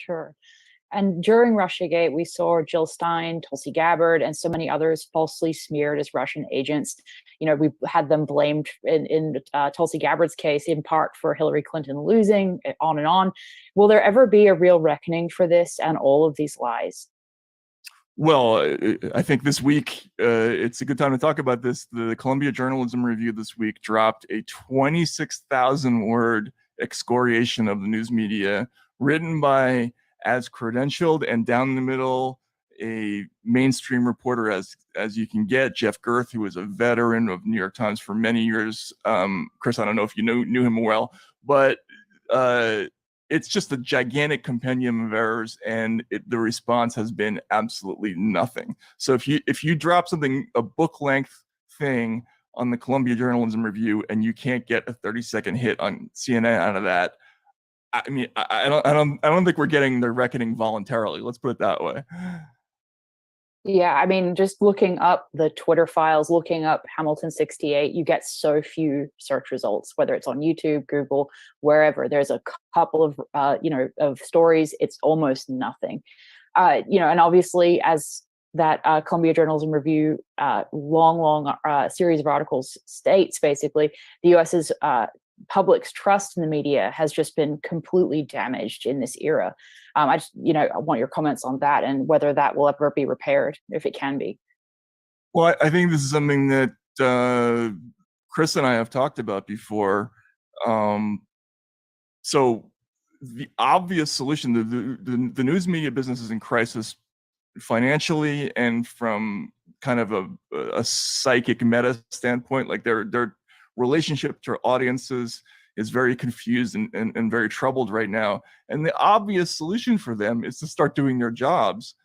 Sure. And during Russiagate, we saw Jill Stein, Tulsi Gabbard, and so many others falsely smeared as Russian agents. We had them blamed in Tulsi Gabbard's case, in part for Hillary Clinton losing, on and on. Will there ever be a real reckoning for this and all of these lies? Well, I think this week, it's a good time to talk about this. The Columbia Journalism Review this week dropped a 26,000-word excoriation of the news media, written by as credentialed and down the middle a mainstream reporter as you can get, Jeff Gerth, who was a veteran of New York Times for many years. Chris, I don't know if you knew him well, but it's just a gigantic compendium of errors, and the response has been absolutely nothing. So if you drop something, a book length thing on the Columbia Journalism Review, and you can't get a 30-second hit on CNN out of that, I mean, I don't think we're getting the reckoning voluntarily. Let's put it that way. Yeah, I mean, just looking up the Twitter files, looking up Hamilton 68, you get so few search results, whether it's on YouTube, Google, wherever. There's a couple of, of stories. It's almost nothing. And obviously, as that Columbia Journalism Review long series of articles states, basically, the U.S.'s public's trust in the media has just been completely damaged in this era. I want your comments on that and whether that will ever be repaired, if it can be. Well, I think this is something that Chris and I have talked about before. So the obvious solution, the news media business is in crisis financially and from kind of a psychic meta standpoint. Like their relationship to audiences is very confused and very troubled right now. And the obvious solution for them is to start doing their jobs,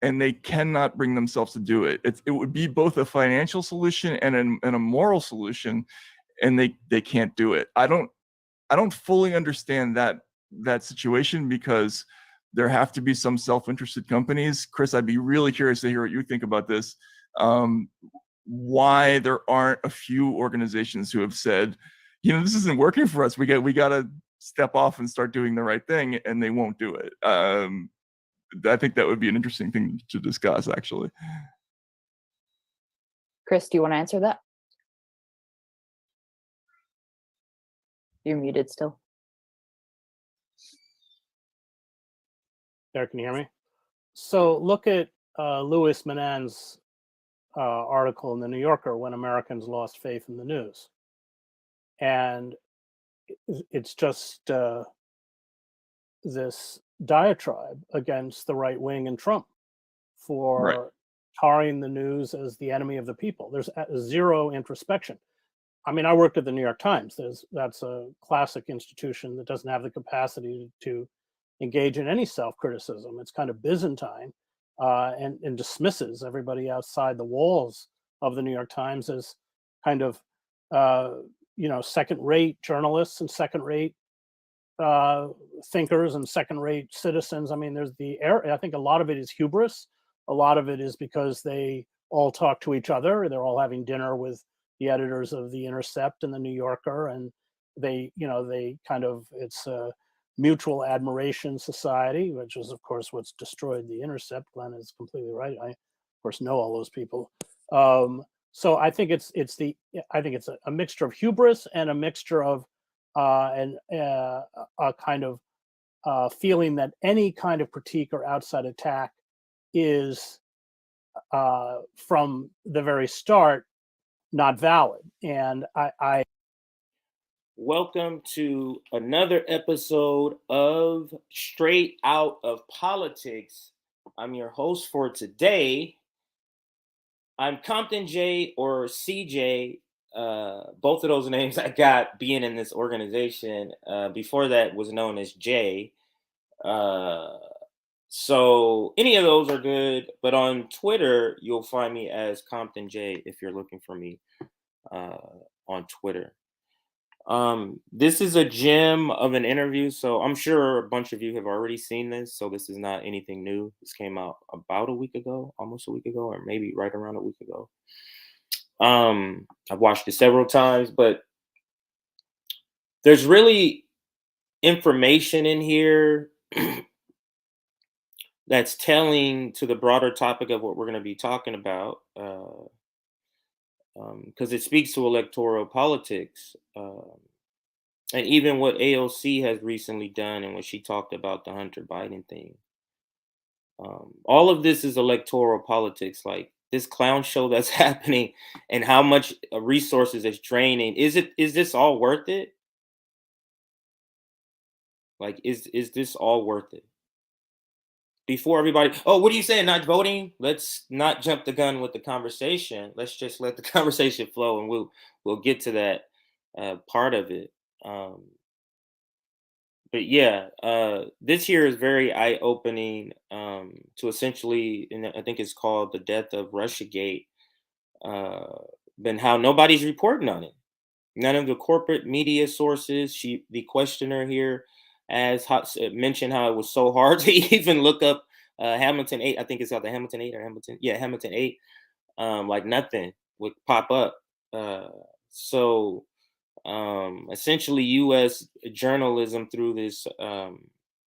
and they cannot bring themselves to do it. It would be both a financial solution and a moral solution, and they can't do it. I don't fully understand that situation, because there have to be some self-interested companies. Chris, I'd be really curious to hear what you think about this. Why there aren't a few organizations who have said, this isn't working for us. We got to step off and start doing the right thing, and they won't do it. I think that would be an interesting thing to discuss, actually. Chris, do you want to answer that? You're muted still. There, can you hear me? So look at Louis Menand's article in the New Yorker, When Americans Lost Faith in the News. And it's just this diatribe against the right wing and Trump for tarring the news as the enemy of the people. There's zero introspection. I mean, I worked at the New York Times. That's a classic institution that doesn't have the capacity to engage in any self-criticism. It's kind of Byzantine and dismisses everybody outside the walls of the New York Times as kind of, second-rate journalists and second-rate thinkers and second-rate citizens. I mean, I think a lot of it is hubris. A lot of it is because they all talk to each other. They're all having dinner with the editors of The Intercept and The New Yorker, and it's a mutual admiration society, which is, of course, what's destroyed The Intercept. Glenn is completely right. I, of course, know all those people. So I think it's a mixture of hubris and a mixture of a kind of feeling that any kind of critique or outside attack is from the very start not valid. And I welcome to another episode of Straight Out of Politics. I'm your host for today. I'm Compton J, or CJ. Both of those names I got being in this organization. Before that was known as J. So any of those are good, but on Twitter, you'll find me as Compton J if you're looking for me on Twitter. This is a gem of an interview, so I'm sure a bunch of you have already seen this, so this is not anything new. This came out about a week ago, almost a week ago, or maybe right around a week ago. I've watched it several times, but there's really information in here that's telling to the broader topic of what we're going to be talking about, because it speaks to electoral politics, and even what AOC has recently done, and when she talked about the Hunter Biden thing. All of this is electoral politics, like this clown show that's happening, and how much resources it's draining. Is this all worth it? Like, is this all worth it? Before everybody, oh, what are you saying? Not voting? Let's not jump the gun with the conversation. Let's just let the conversation flow, and we'll get to that part of it. But yeah, this year is very eye opening, to essentially, and I think it's called the death of RussiaGate, and how nobody's reporting on it. None of the corporate media sources. The questioner here, mentioned how it was so hard to even look up Hamilton 8. I think it's called the Hamilton 8 or Hamilton. Yeah, Hamilton 8. Like nothing would pop up. So essentially, U.S. journalism through this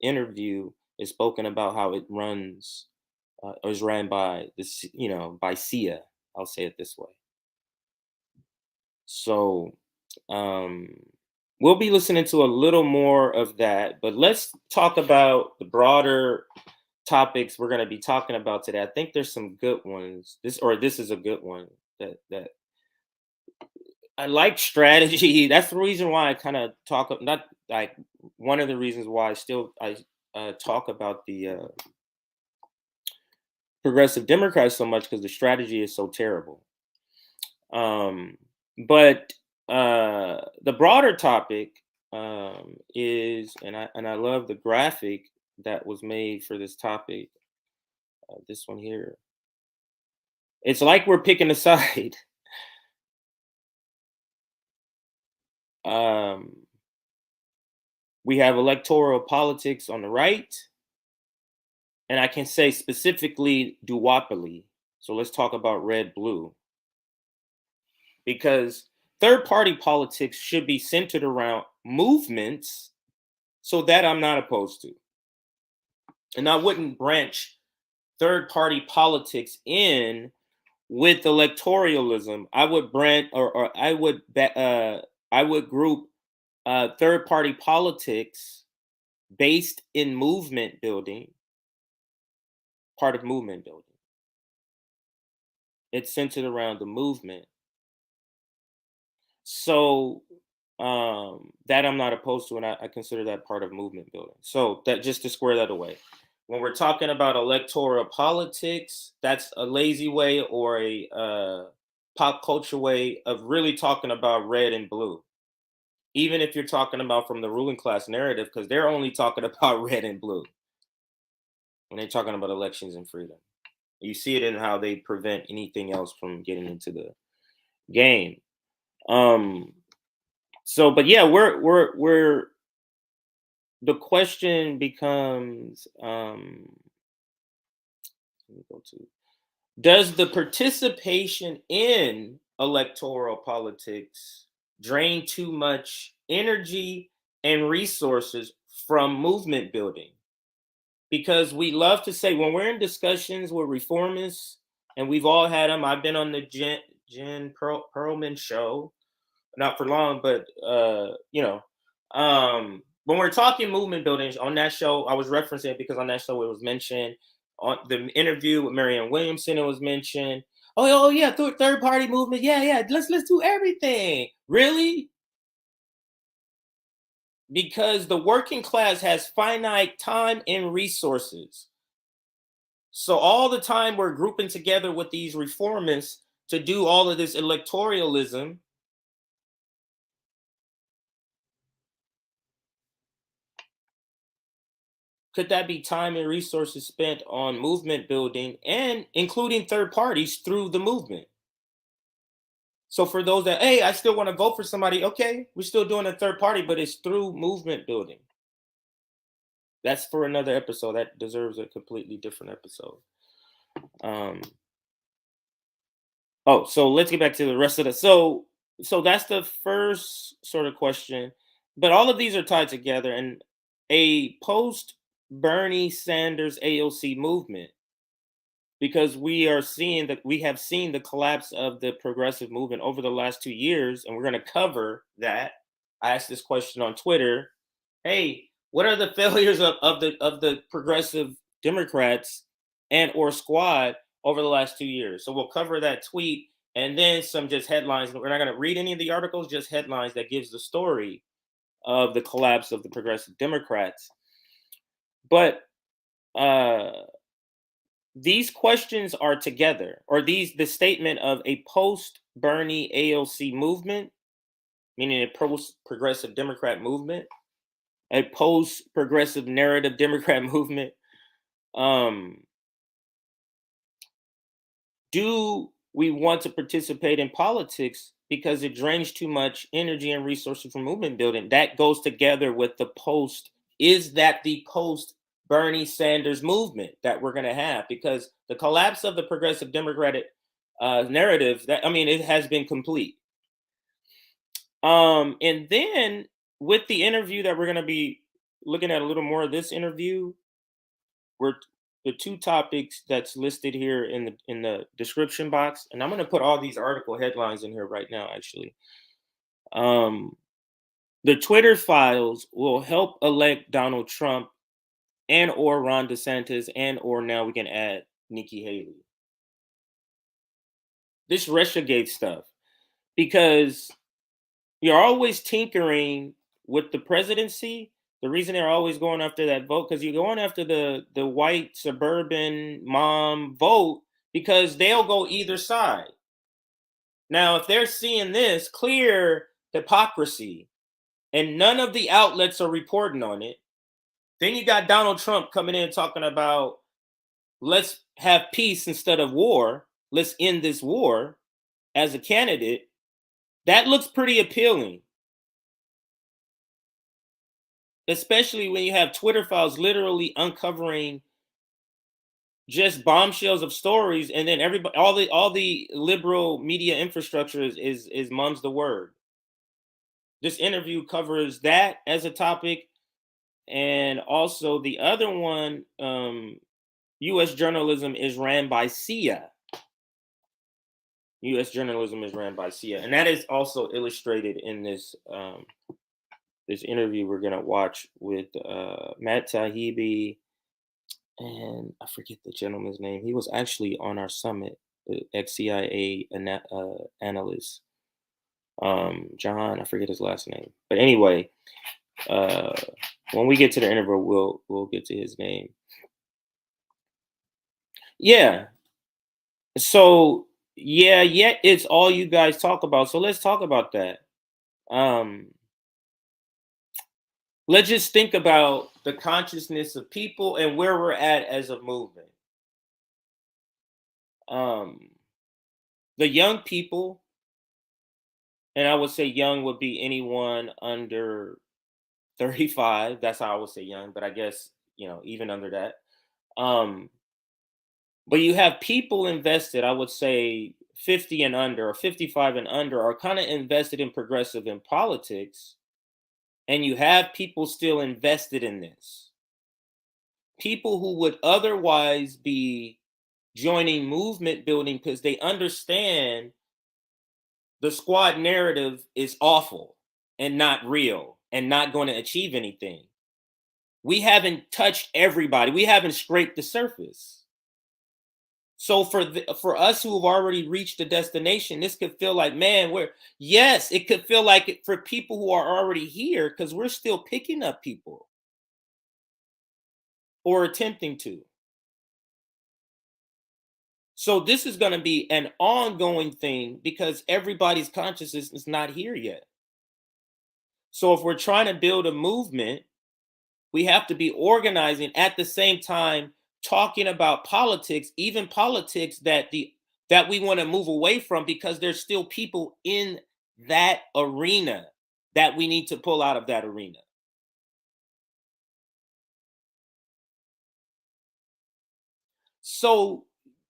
interview is spoken about how it runs, or is ran by this, by CIA. I'll say it this way. So we'll be listening to a little more of that, but let's talk about the broader topics we're going to be talking about today. I think there's some good ones. This is a good one that I like strategy. That's the reason why I kind of not like one of the reasons why I talk about the progressive Democrats so much, because the strategy is so terrible. But the broader topic is, and I love the graphic that was made for this topic. This one here. It's like we're picking a side. We have electoral politics on the right, and I can say specifically duopoly. So let's talk about red blue, because third party politics should be centered around movements, so that I'm not opposed to. And I wouldn't branch third party politics in with electoralism. I would I would group third party politics based in movement building, part of movement building. It's centered around the movement. So that I'm not opposed to, and I consider that part of movement building. So that, just to square that away. When we're talking about electoral politics, that's a lazy way or a pop culture way of really talking about red and blue. Even if you're talking about from the ruling class narrative, because they're only talking about red and blue when they're talking about elections and freedom. You see it in how they prevent anything else from getting into the game. So, but yeah, we're the question becomes, let me go to, does the participation in electoral politics drain too much energy and resources from movement building? Because we love to say, when we're in discussions with reformists, and we've all had them. I've been on the Jen Perlman show, not for long, but when we're talking movement building on that show, I was referencing it because on that show it was mentioned, on the interview with Marianne Williamson, it was mentioned. Oh yeah, third party movement. Yeah. Let's do everything. Really? Because the working class has finite time and resources. So all the time we're grouping together with these reformists to do all of this electoralism. Could that be time and resources spent on movement building and including third parties through the movement? So for those that, hey, I still want to vote for somebody, okay, we're still doing a third party, but it's through movement building. That's for another episode. That deserves a completely different episode. So let's get back to the rest of it. So that's the first sort of question, but all of these are tied together, and a post Bernie Sanders AOC movement, because we have seen the collapse of the progressive movement over the last 2 years, and we're going to cover that. I asked this question on Twitter. Hey, what are the failures of the progressive Democrats and or squad over the last 2 years? So we'll cover that tweet and then some just headlines. We're not going to read any of the articles, just headlines that gives the story of the collapse of the progressive Democrats. But these questions are together, or the statement of a post-Bernie AOC movement, meaning a post-progressive Democrat movement, a post-progressive narrative Democrat movement. Do we want to participate in politics because it drains too much energy and resources from movement building? That goes together with the post. Is that the post Bernie Sanders movement that we're going to have? Because the collapse of the progressive Democratic narrative, it has been complete. And then with the interview that we're going to be looking at a little more of this interview, we're the two topics that's listed here in the description box, and I'm going to put all these article headlines in here right now. Actually, the Twitter files will help elect Donald Trump and or Ron DeSantis and or now we can add Nikki Haley. This Russiagate stuff, because you're always tinkering with the presidency. The reason they're always going after that vote, because you're going after the white suburban mom vote, because they'll go either side. Now, if they're seeing this clear hypocrisy and none of the outlets are reporting on it, then you got Donald Trump coming in talking about let's have peace instead of war. Let's end this war as a candidate. That looks pretty appealing. Especially when you have Twitter files literally uncovering just bombshells of stories, and then everybody, all the liberal media infrastructure is mum's the word. This interview covers that as a topic, and also the other one, U.S. journalism is ran by Sia. U.S. journalism is ran by Sia, and that is also illustrated in this this interview we're gonna watch with Matt Taibbi, and I forget the gentleman's name. He was actually on our summit, the ex-CIA analyst. John, I forget his last name. But anyway, when we get to the interview, we'll get to his name. Yeah. So it's all you guys talk about. So let's talk about that. Let's just think about the consciousness of people and where we're at as a movement. The young people, and I would say young would be anyone under 35. That's how I would say young, but I guess, even under that. But you have people invested, I would say 50 and under or 55 and under are kind of invested in progressive in politics. And you have people still invested in this. People who would otherwise be joining movement building because they understand the squad narrative is awful and not real and not going to achieve anything. We haven't touched everybody. We haven't scraped the surface. So for us who have already reached the destination, this could feel like, man, it could feel like it for people who are already here, because we're still picking up people or attempting to. So this is going to be an ongoing thing because everybody's consciousness is not here yet. So if we're trying to build a movement, we have to be organizing at the same time, talking about politics, even politics that we want to move away from, because there's still people in that arena that we need to pull out of that arena. So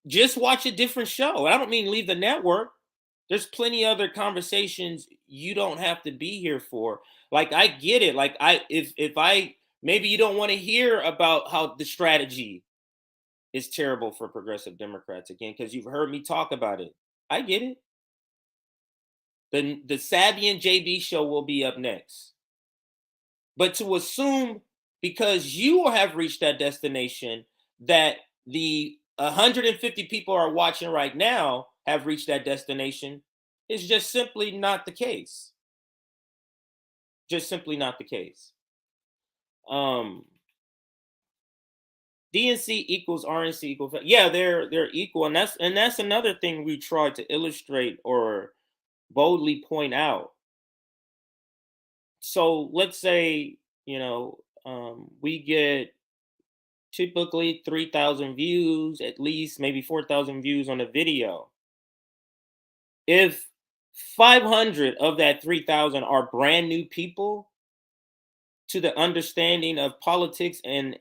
just watch a different show. I don't mean leave the network. There's plenty other conversations you don't have to be here for. Like, I get it. Like, if I Maybe you don't want to hear about how the strategy is terrible for progressive Democrats again, because you've heard me talk about it. I get it. The Sabian JB show will be up next. But to assume because you have reached that destination that the 150 people are watching right now have reached that destination is just simply not the case. Just simply not the case. DNC equals RNC equals, yeah, they're equal, and that's another thing we tried to illustrate or boldly point out. So let's say, we get typically 3,000 views, at least maybe 4,000 views on a video. If 500 of that 3,000 are brand new people to the understanding of politics and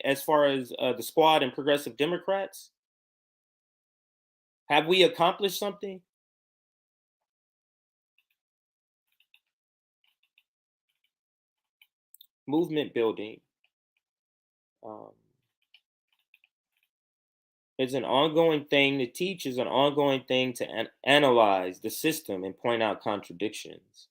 as far as the squad and progressive Democrats, have we accomplished something? Movement building is an ongoing thing. To teach is an ongoing thing to analyze the system and point out contradictions.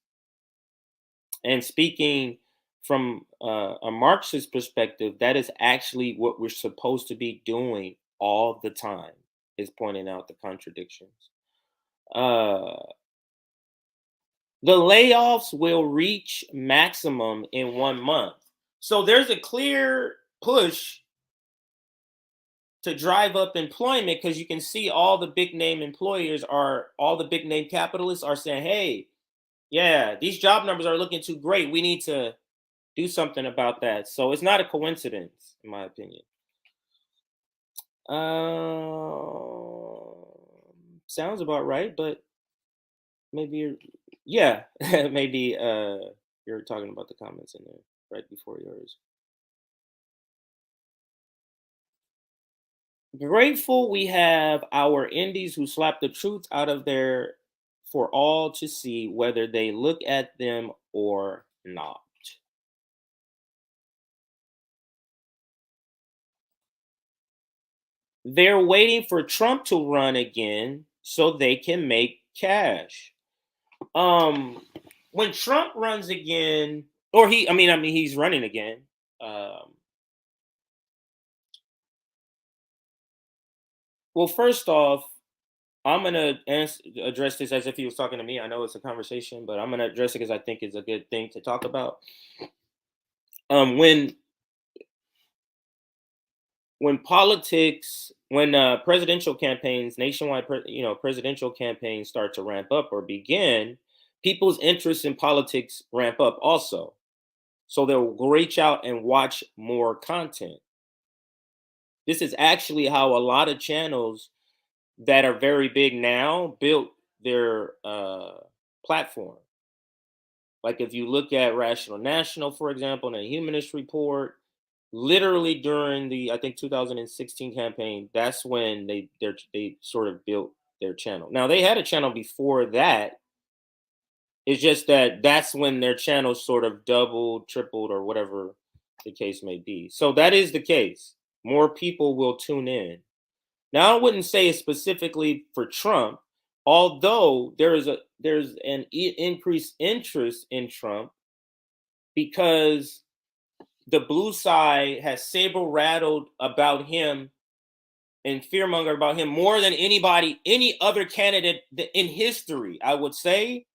And speaking from a Marxist perspective, that is actually what we're supposed to be doing all the time, is pointing out the contradictions. The layoffs will reach maximum in 1 month. So there's a clear push to drive up employment, because you can see all the big name employers all the big name capitalists are saying, hey, yeah, these job numbers are looking too great. We need to do something about that. So it's not a coincidence, in my opinion. Sounds about right, but maybe maybe you're talking about the comments in there right before yours. Grateful we have our indies who slap the truth out of there for all to see, whether they look at them or not. They're waiting for Trump to run again so they can make cash. When Trump runs again, or he's running again. Well, first off, I'm gonna address this as if he was talking to me. I know it's a conversation, but I'm gonna address it because I think it's a good thing to talk about. When presidential campaigns, nationwide, presidential campaigns start to ramp up or begin, people's interest in politics ramp up also. So they'll reach out and watch more content. This is actually how a lot of channels that are very big now built their platform. Like if you look at Rational National, for example, and the Humanist Report, literally during the, I think, 2016 campaign, that's when they sort of built their channel. Now they had a channel before that. It's just that that's when their channel sort of doubled, tripled, or whatever the case may be. So that is the case. More people will tune in. Now I wouldn't say it's specifically for Trump, although there's an increased interest in Trump because the blue side has saber rattled about him and fearmonger about him more than any other candidate in history, I would say.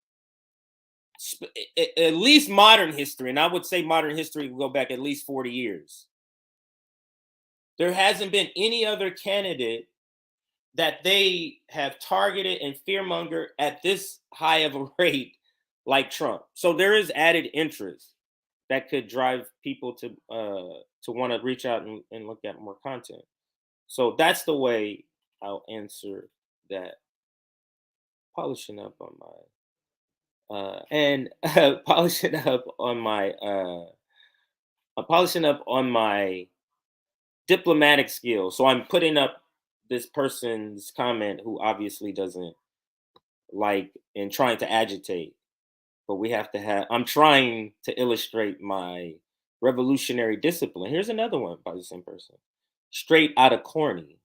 At least modern history, and I would say modern history will go back at least 40 years. There hasn't been any other candidate that they have targeted and fearmonger at this high of a rate like Trump. So there is added interest that could drive people to want to reach out and look at more content. So that's the way I'll answer that. Polishing up on my polishing up on my diplomatic skills. So I'm putting up this person's comment who obviously doesn't like and trying to agitate, but we have to have. I'm trying to illustrate my revolutionary discipline. Here's another one by the same person. Straight out of corny.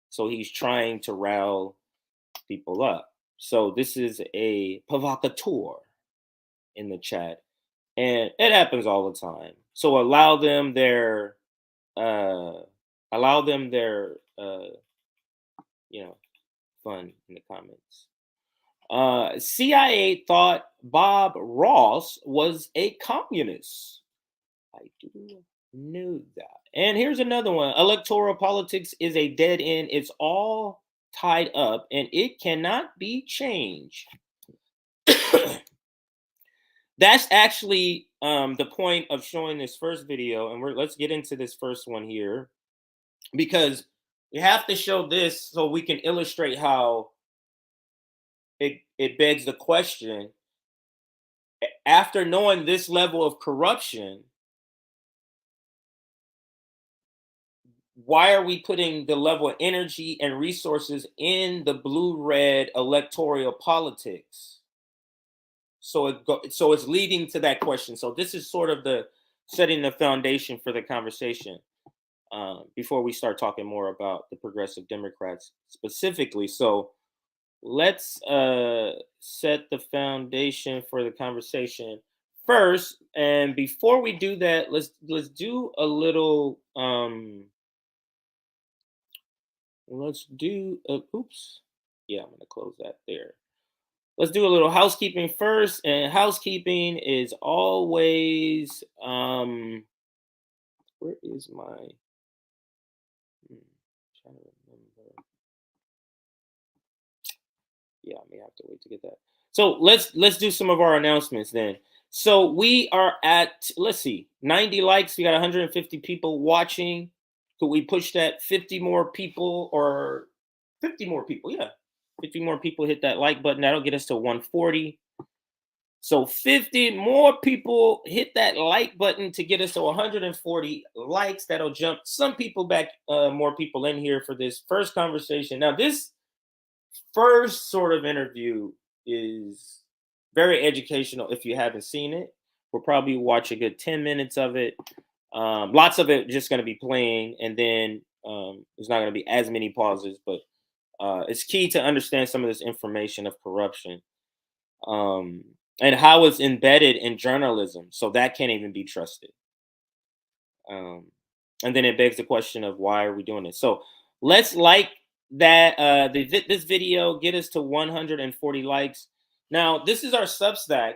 So he's trying to rile people up. So this is a provocateur in the chat. And it happens all the time. So allow them their fun in the comments. CIA thought Bob Ross was a communist. I do know that. And here's another one. Electoral politics is a dead end. It's all tied up and it cannot be changed. That's actually the point of showing this first video. And let's get into this first one here, because you have to show this so we can illustrate how it begs the question. After knowing this level of corruption, why are we putting the level of energy and resources in the blue-red electoral politics? So it's leading to that question. So this is sort of the setting the foundation for the conversation before we start talking more about the progressive Democrats specifically. So let's set the foundation for the conversation first. And before we do that, let's do a little oops. Yeah, I'm gonna close that there. Let's do a little housekeeping first. And housekeeping is always where is my trying to remember. Yeah, I may have to wait to get that. So let's do some of our announcements then. So we are at, let's see, 90 likes. We got 150 people watching. Could we push that 50 more people or 50 more people? Yeah. 50 more people hit that like button. That'll get us to 140. So 50 more people hit that like button to get us to 140 likes. That'll jump some people back, more people in here for this first conversation. Now, this first sort of interview is very educational. If you haven't seen it, we'll probably watch a good 10 minutes of it. Lots of it just going to be playing, and then there's not going to be as many pauses, but it's key to understand some of this information of corruption and how it's embedded in journalism. So that can't even be trusted. And then it begs the question of why are we doing this? So let's like that this video, get us to 140 likes. Now, this is our Substack.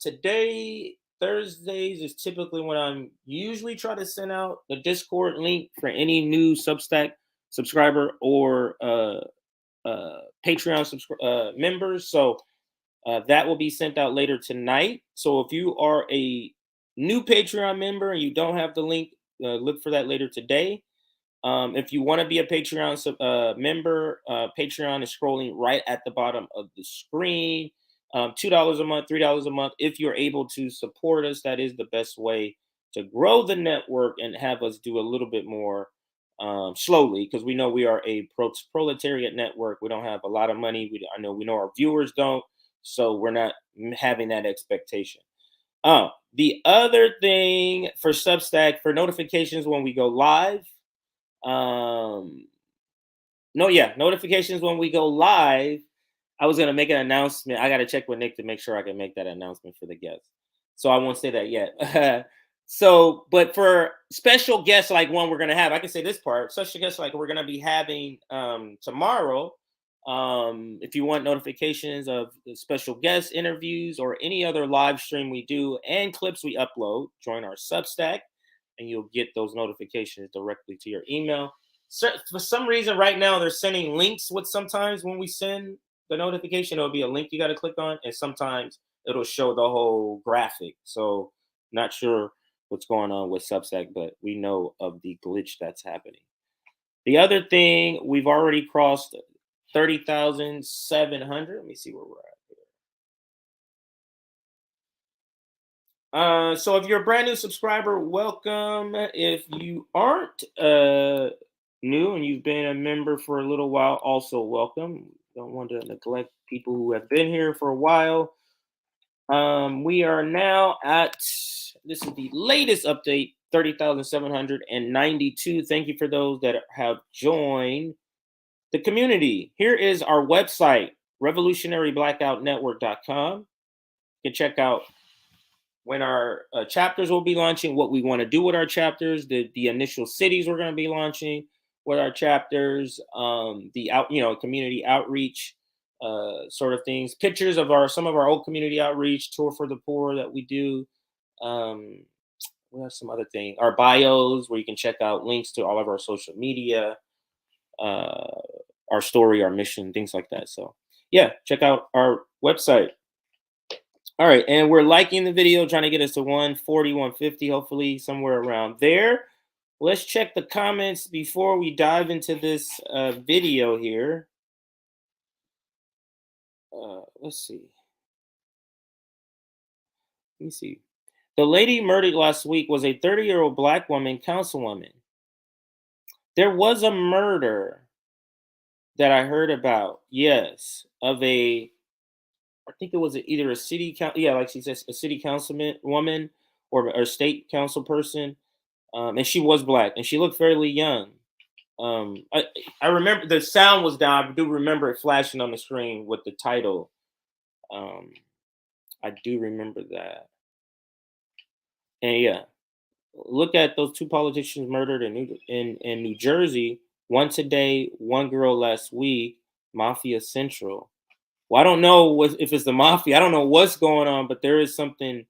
Today, Thursdays, is typically when I'm usually try to send out the Discord link for any new Substack subscriber or Patreon members. So that will be sent out later tonight. So if you are a new Patreon member and you don't have the link, look for that later today. If you want to be a Patreon member, Patreon is scrolling right at the bottom of the screen. $2 a month, $3 a month. If you're able to support us, that is the best way to grow the network and have us do a little bit more slowly, because we know we are a proletariat network. We don't have a lot of money. I know our viewers don't, so we're not having that expectation. The other thing for Substack, for notifications when we go live, notifications when we go live. I was gonna make an announcement. I gotta check with Nick to make sure I can make that announcement for the guests. So I won't say that yet. So, but for special guests like one we're gonna have, I can say this part. Special guests like we're gonna be having tomorrow. If you want notifications of the special guest interviews or any other live stream we do and clips we upload, join our Substack, and you'll get those notifications directly to your email. So for some reason, right now they're sending links. Sometimes when we send the notification, it'll be a link you got to click on, and sometimes it'll show the whole graphic. So not sure what's going on with Substack, but we know of the glitch that's happening. The other thing, we've already crossed 30,700. Let me see where we're at here. So if you're a brand new subscriber, welcome. If you aren't new and you've been a member for a little while, also welcome. Don't want to neglect people who have been here for a while. We are now at, this is the latest update, 30,792. Thank you for those that have joined the community. Here is our website, revolutionaryblackoutnetwork.com. You can check out when our chapters will be launching, what we want to do with our chapters, the initial cities we're going to be launching with our chapters, the community outreach sort of things, pictures of some of our old community outreach, tour for the poor that we do. We have some other things, our bios where you can check out links to all of our social media, our story, our mission, things like that. So yeah, check out our website. All right, and we're liking the video, trying to get us to 140, 150, hopefully somewhere around there. Let's check the comments before we dive into this video here. Let's see. Let me see. The lady murdered last week was a 30-year-old Black woman, councilwoman. There was a murder that I heard about, yes, of I think it was either a city council, yeah, like she says, a city councilman woman or a state council person, and she was Black and she looked fairly young. I remember the sound was down. I do remember it flashing on the screen with the title. I do remember that. And yeah, look at those two politicians murdered in New Jersey. One today, one girl last week. Mafia Central. Well, I don't know if it's the mafia. I don't know what's going on, but there is something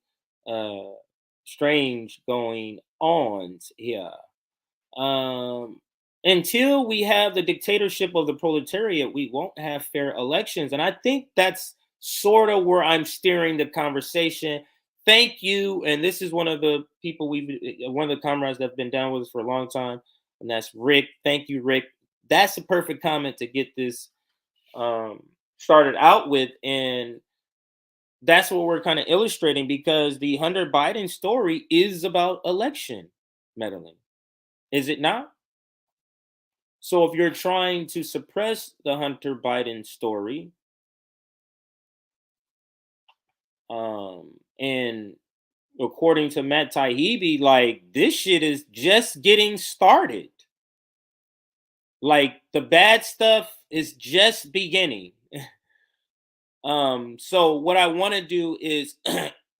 strange going on here. Until we have the dictatorship of the proletariat, we won't have fair elections. And I think that's sort of where I'm steering the conversation. Thank you. And this is one of the people one of the comrades that have been down with us for a long time. And that's Rick. Thank you, Rick. That's the perfect comment to get this started out with. And that's what we're kind of illustrating, because the Hunter Biden story is about election meddling. Is it not? So if you're trying to suppress the Hunter Biden story, and according to Matt Taibbi, like, this shit is just getting started. Like, the bad stuff is just beginning. So what I want to do is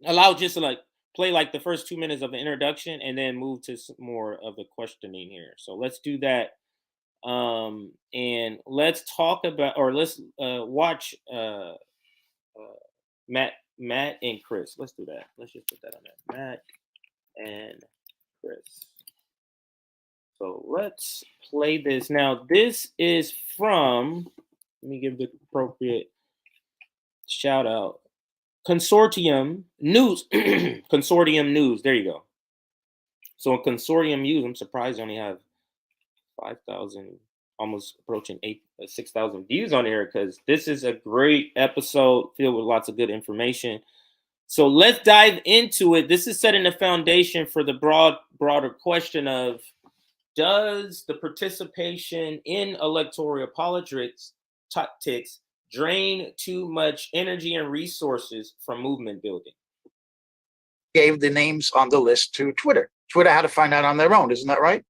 allow just to like play like the first 2 minutes of the introduction and then move to some more of the questioning here. So let's do that. And let's talk about, or let's watch Matt and Chris. Let's do that. Let's just put that on there. Matt and Chris. So let's play this. Now, this is from, let me give the appropriate shout out. Consortium News. Consortium News. There you go. So in Consortium News, I'm surprised I only have 5,000, almost approaching 6,000 views on here, because this is a great episode filled with lots of good information. So let's dive into it. This is setting the foundation for the broader question of, does the participation in electoral politics drain too much energy and resources from movement building? Gave the names on the list to Twitter. Twitter had to find out on their own, isn't that right?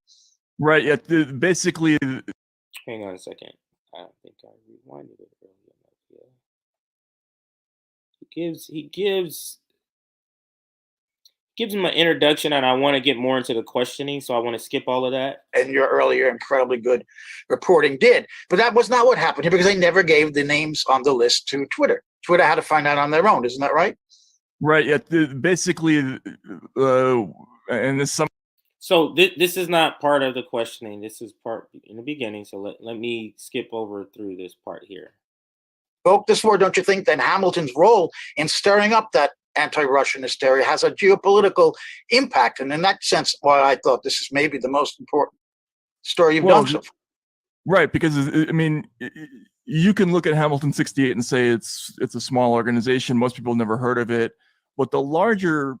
Right. Yeah. Basically. Hang on a second. I don't think I rewinded it earlier. Yeah. He gives him an introduction, and I want to get more into the questioning, so I want to skip all of that. And your earlier incredibly good reporting did. But that was not what happened here, because they never gave the names on the list to Twitter. Twitter had to find out on their own, isn't that right? Right. Yeah. Basically, and this some. So this is not part of the questioning. This is part in the beginning. So let me skip over through this part here. Spoke this war, don't you think that Hamilton's role in stirring up that anti-Russian hysteria has a geopolitical impact? And in that sense, why I thought this is maybe the most important story you've done so far. Right, because I mean, you can look at Hamilton 68 and say it's a small organization. Most people never heard of it, but the larger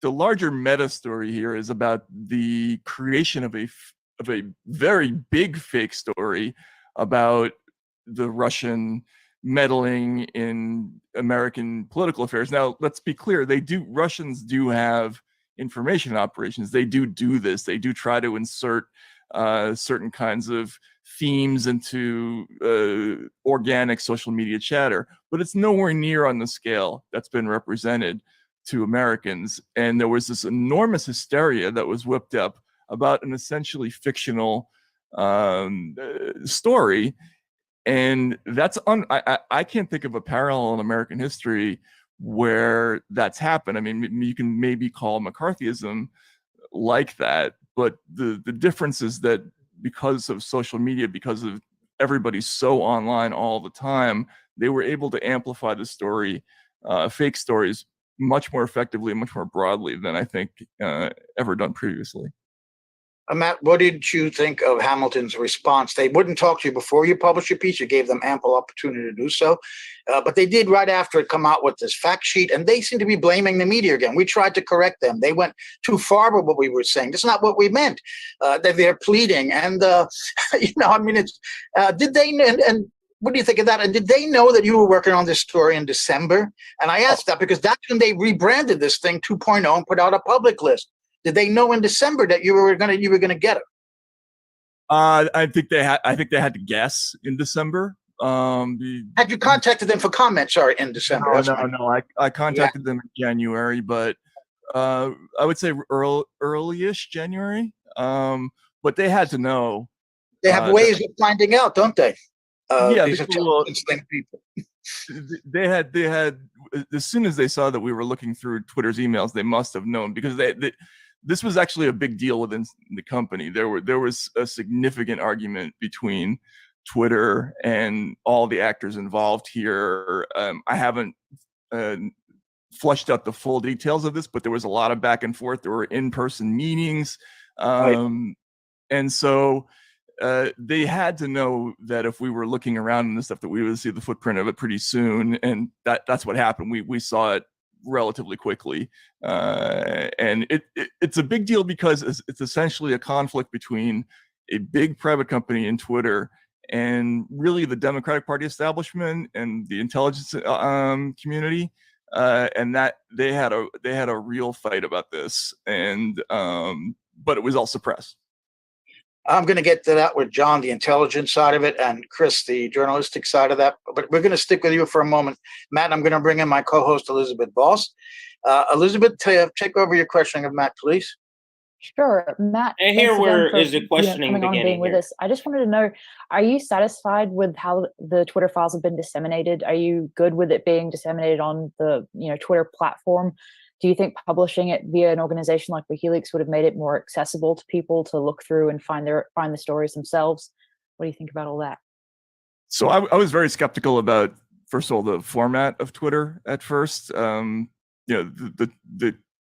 meta story here is about the creation of a very big fake story about the Russian meddling in American political affairs. Now, let's be clear, Russians do have information operations. They do this. They do try to insert certain kinds of themes into organic social media chatter, but it's nowhere near on the scale that's been represented to Americans. And there was this enormous hysteria that was whipped up about an essentially fictional story. And that's I can't think of a parallel in American history where that's happened. I mean, you can maybe call McCarthyism like that, but the difference is that because of social media, because of everybody's so online all the time, they were able to amplify the story, fake stories, much more effectively and much more broadly than I think ever done previously. Matt, what did you think of Hamilton's response? They wouldn't talk to you before you published your piece. You gave them ample opportunity to do so. But they did right after it come out with this fact sheet, and they seem to be blaming the media again. We tried to correct them. They went too far with what we were saying. That's not what we meant. They're pleading. And, I mean, it's, did they, and what do you think of that? And did they know that you were working on this story in December? And I asked that because that's when they rebranded this thing 2.0 and put out a public list. Did they know in December that you were gonna get it? I think they had to guess in December. Had you contacted them for comment? Sorry, in December. No. I contacted them in January, but I would say early-ish January. But they had to know. They have ways of finding out, don't they? These intelligence people. They had as soon as they saw that we were looking through Twitter's emails, they must have known, because this was actually a big deal within the company. There was a significant argument between Twitter and all the actors involved here. I haven't fleshed out the full details of this, but there was a lot of back and forth. There were in-person meetings, and so they had to know that if we were looking around in this stuff, that we would see the footprint of it pretty soon, and that's what happened. We saw it relatively quickly, and it's a big deal because it's essentially a conflict between a big private company in Twitter and really the Democratic Party establishment and the intelligence community, and that they had a real fight about this, and but it was all suppressed. I'm going to get to that with John, the intelligence side of it, and Chris, the journalistic side of that. But we're going to stick with you for a moment. Matt, I'm going to bring in my co-host, Elizabeth Voss. Elizabeth, take over your questioning of Matt, please. Sure, Matt. And here where is the questioning beginning with us. I just wanted to know, are you satisfied with how the Twitter files have been disseminated? Are you good with it being disseminated on the Twitter platform? Do you think publishing it via an organization like WikiLeaks would have made it more accessible to people to look through and find the stories themselves? What do you think about all that? So I was very skeptical about, first of all, the format of Twitter at first. The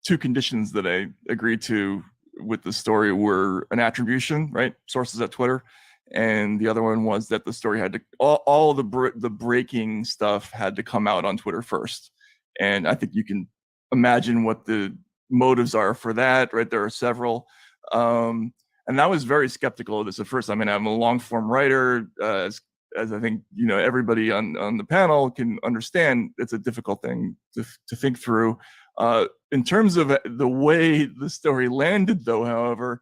two conditions that I agreed to with the story were an attribution, right? Sources at Twitter. And the other one was that the story had to, all of the breaking stuff had to come out on Twitter first. And I think you can imagine what the motives are for that, right? There are several. And I was very skeptical of this at first. I mean, I'm a long form writer, as I think, everybody on the panel can understand. It's a difficult thing to think through. In terms of the way the story landed, though, however,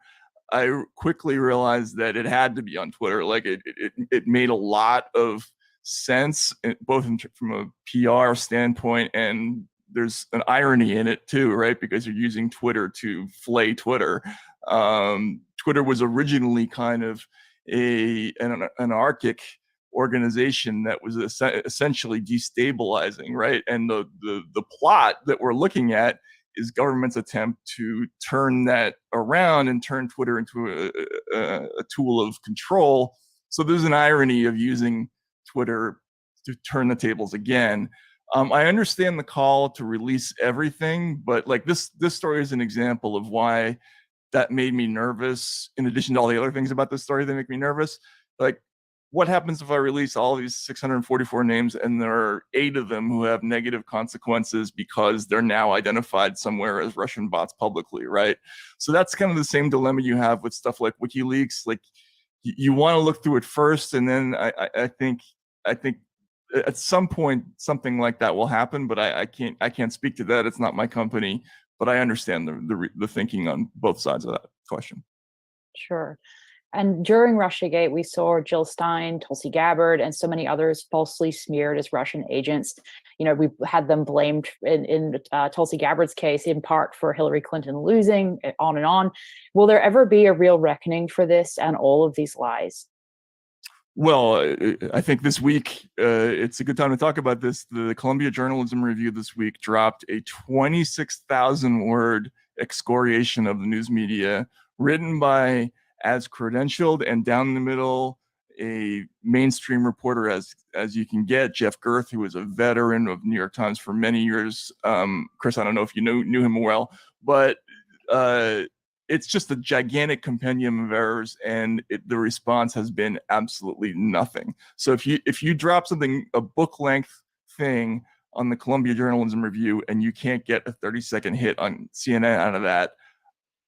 I quickly realized that it had to be on Twitter. Like it made a lot of sense, both from a PR standpoint, and there's an irony in it too, right? Because you're using Twitter to flay Twitter. Twitter was originally kind of an anarchic organization that was essentially destabilizing, right? And the plot that we're looking at is government's attempt to turn that around and turn Twitter into a tool of control. So there's an irony of using Twitter to turn the tables again. I understand the call to release everything, but like this story is an example of why that made me nervous. In addition to all the other things about this story that make me nervous, like what happens if I release all these 644 names and there are 8 of them who have negative consequences because they're now identified somewhere as Russian bots publicly, right? So that's kind of the same dilemma you have with stuff like WikiLeaks. Like you want to look through it first, and then I think at some point something like that will happen, but I can't speak to that. It's not my company, but I understand the thinking on both sides of that question. Sure. And during Russiagate, we saw Jill Stein, Tulsi Gabbard, and so many others falsely smeared as Russian agents. We had them blamed in Tulsi Gabbard's case, in part for Hillary Clinton losing, on and on. Will there ever be a real reckoning for this and all of these lies? Well, I think this week it's a good time to talk about this. The Columbia Journalism Review this week dropped a 26,000-word excoriation of the news media, written by as credentialed and down the middle a mainstream reporter as you can get, Jeff Gerth, who was a veteran of New York Times for many years. Chris, I don't know if you knew him well, but it's just a gigantic compendium of errors, and the response has been absolutely nothing. So if you drop something, a book length thing on the Columbia Journalism Review, and you can't get a 30-second hit on CNN out of that,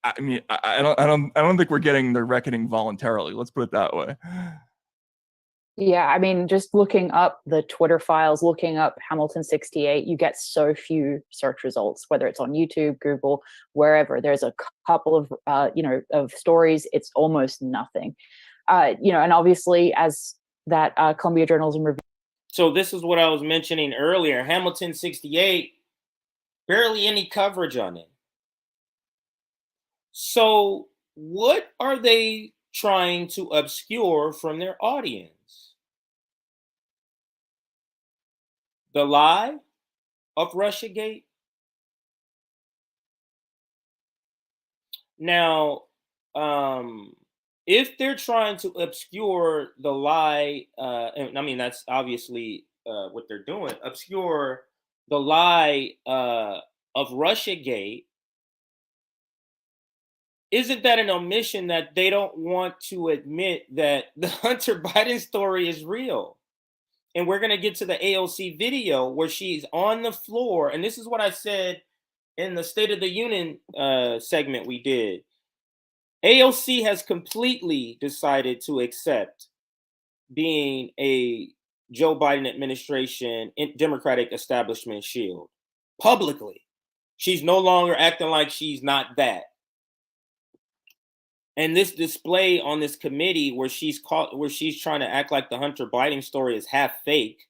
I mean, I don't think we're getting the reckoning voluntarily. Let's put it that way. Yeah, I mean, just looking up the Twitter files, looking up Hamilton 68, you get so few search results, whether it's on YouTube, Google, wherever. There's a couple of, of stories. It's almost nothing. And obviously, as that Columbia Journalism Review. So this is what I was mentioning earlier. Hamilton 68, barely any coverage on it. So what are they trying to obscure from their audience? The lie of Russiagate? Now, if they're trying to obscure the lie, and I mean, that's obviously what they're doing, obscure the lie of Russiagate, isn't that an omission that they don't want to admit that the Hunter Biden story is real? And we're going to get to the AOC video where she's on the floor. And this is what I said in the State of the Union segment we did. AOC has completely decided to accept being a Joe Biden administration Democratic establishment shield publicly. She's no longer acting like she's not that. And this display on this committee where she's trying to act like the Hunter Biden story is half fake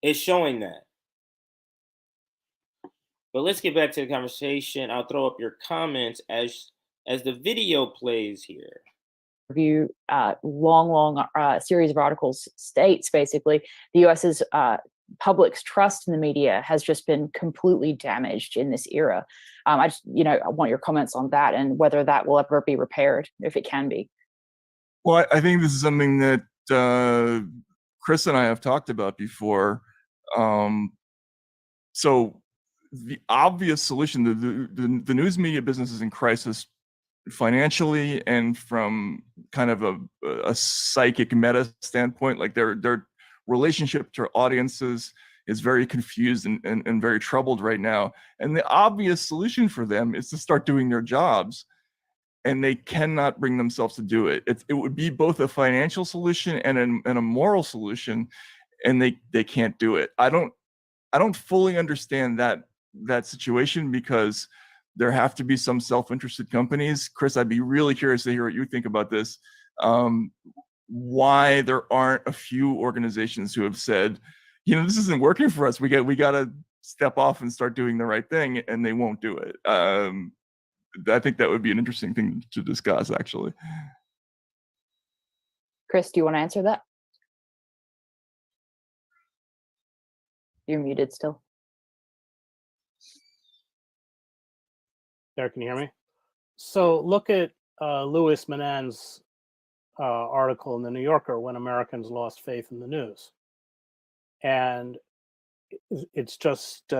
is showing that. But let's get back to the conversation. I'll throw up your comments as the video plays here. Review, long series of articles states basically the US's public's trust in the media has just been completely damaged in this era. I just, I want your comments on that and whether that will ever be repaired, if it can be. Well, I think this is something that Chris and I have talked about before. So the obvious solution, the news media business is in crisis financially and from kind of a psychic meta standpoint. Like their relationship to audiences is very confused and very troubled right now. And the obvious solution for them is to start doing their jobs. And they cannot bring themselves to do it. It would be both a financial solution and a moral solution, and they can't do it. I don't fully understand that situation because there have to be some self-interested companies. Chris, I'd be really curious to hear what you think about this. Why there aren't a few organizations who have said, this isn't working for us. We got to step off and start doing the right thing, and they won't do it. I think that would be an interesting thing to discuss, actually. Chris, do you want to answer that? You're muted still. There, can you hear me? So look at Louis Menand's article in the New Yorker, When Americans Lost Faith in the News. And it's just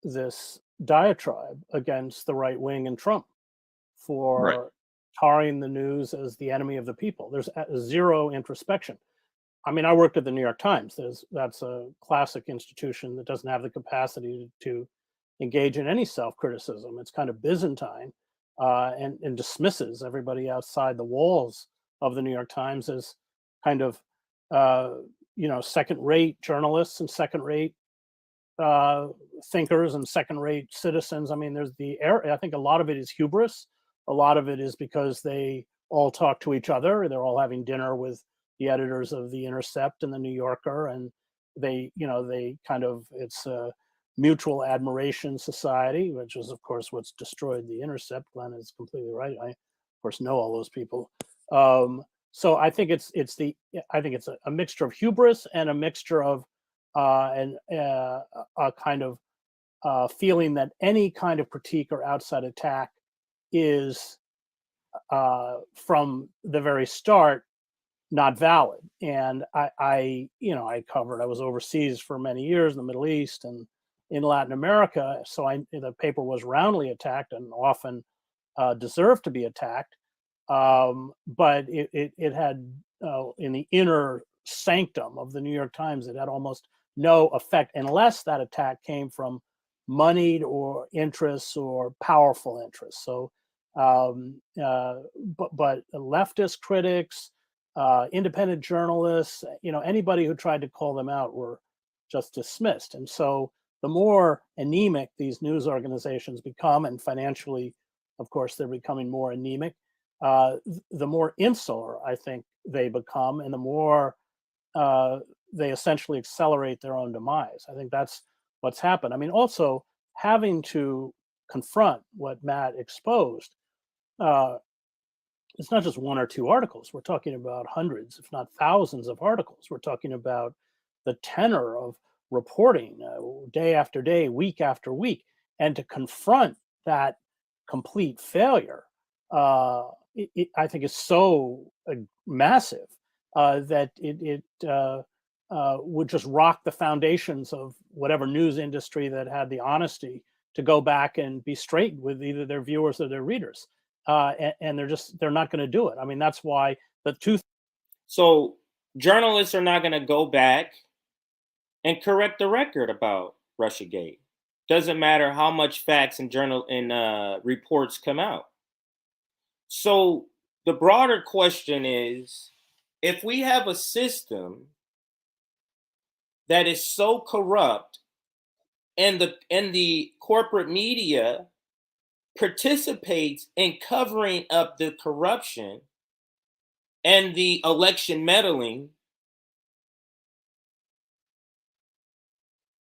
this diatribe against the right wing and Trump for tarring the news as the enemy of the people. There's zero introspection. I mean, I worked at the New York Times. That's a classic institution that doesn't have the capacity to engage in any self-criticism. It's kind of Byzantine and dismisses everybody outside the walls of the New York Times as kind of second-rate journalists and second-rate thinkers and second-rate citizens. I mean, I think a lot of it is hubris. A lot of it is because they all talk to each other. They're all having dinner with the editors of The Intercept and The New Yorker, and it's a mutual admiration society, which is, of course, what's destroyed The Intercept. Glenn is completely right. I, of course, know all those people. So I think it's a mixture of hubris and a mixture of a kind of feeling that any kind of critique or outside attack is from the very start not valid. And I was overseas for many years in the Middle East and in Latin America, so the paper was roundly attacked and often deserved to be attacked. But it had in the inner sanctum of the New York Times, it had almost no effect unless that attack came from moneyed or interests or powerful interests. So, but leftist critics, independent journalists, anybody who tried to call them out were just dismissed. And so the more anemic these news organizations become, and financially, of course, they're becoming more anemic, the more insular I think they become, and the more they essentially accelerate their own demise. I think that's what's happened. I mean, also having to confront what Matt exposed, it's not just one or two articles. We're talking about hundreds, if not thousands of articles. We're talking about the tenor of reporting day after day, week after week. And to confront that complete failure, I think is so massive that it would just rock the foundations of whatever news industry that had the honesty to go back and be straight with either their viewers or their readers. And they're not going to do it. I mean, that's why So journalists are not going to go back and correct the record about Russiagate. Doesn't matter how much facts and reports come out. So the broader question is, if we have a system that is so corrupt and the corporate media participates in covering up the corruption and the election meddling,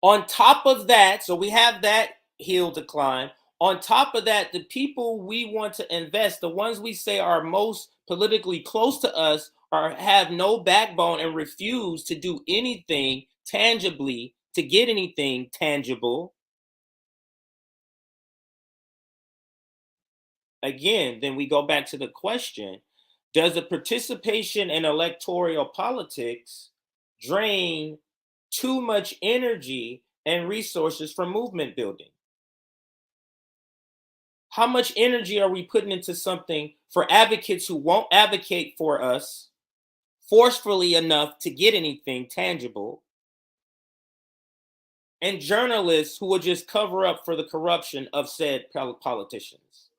on top of that, so we have that hill to climb. On top of that, the people we want to invest, the ones we say are most politically close to us, have no backbone and refuse to do anything tangibly to get anything tangible. Again, then we go back to the question, does the participation in electoral politics drain too much energy and resources from movement building? How much energy are we putting into something for advocates who won't advocate for us forcefully enough to get anything tangible, and journalists who will just cover up for the corruption of said politicians?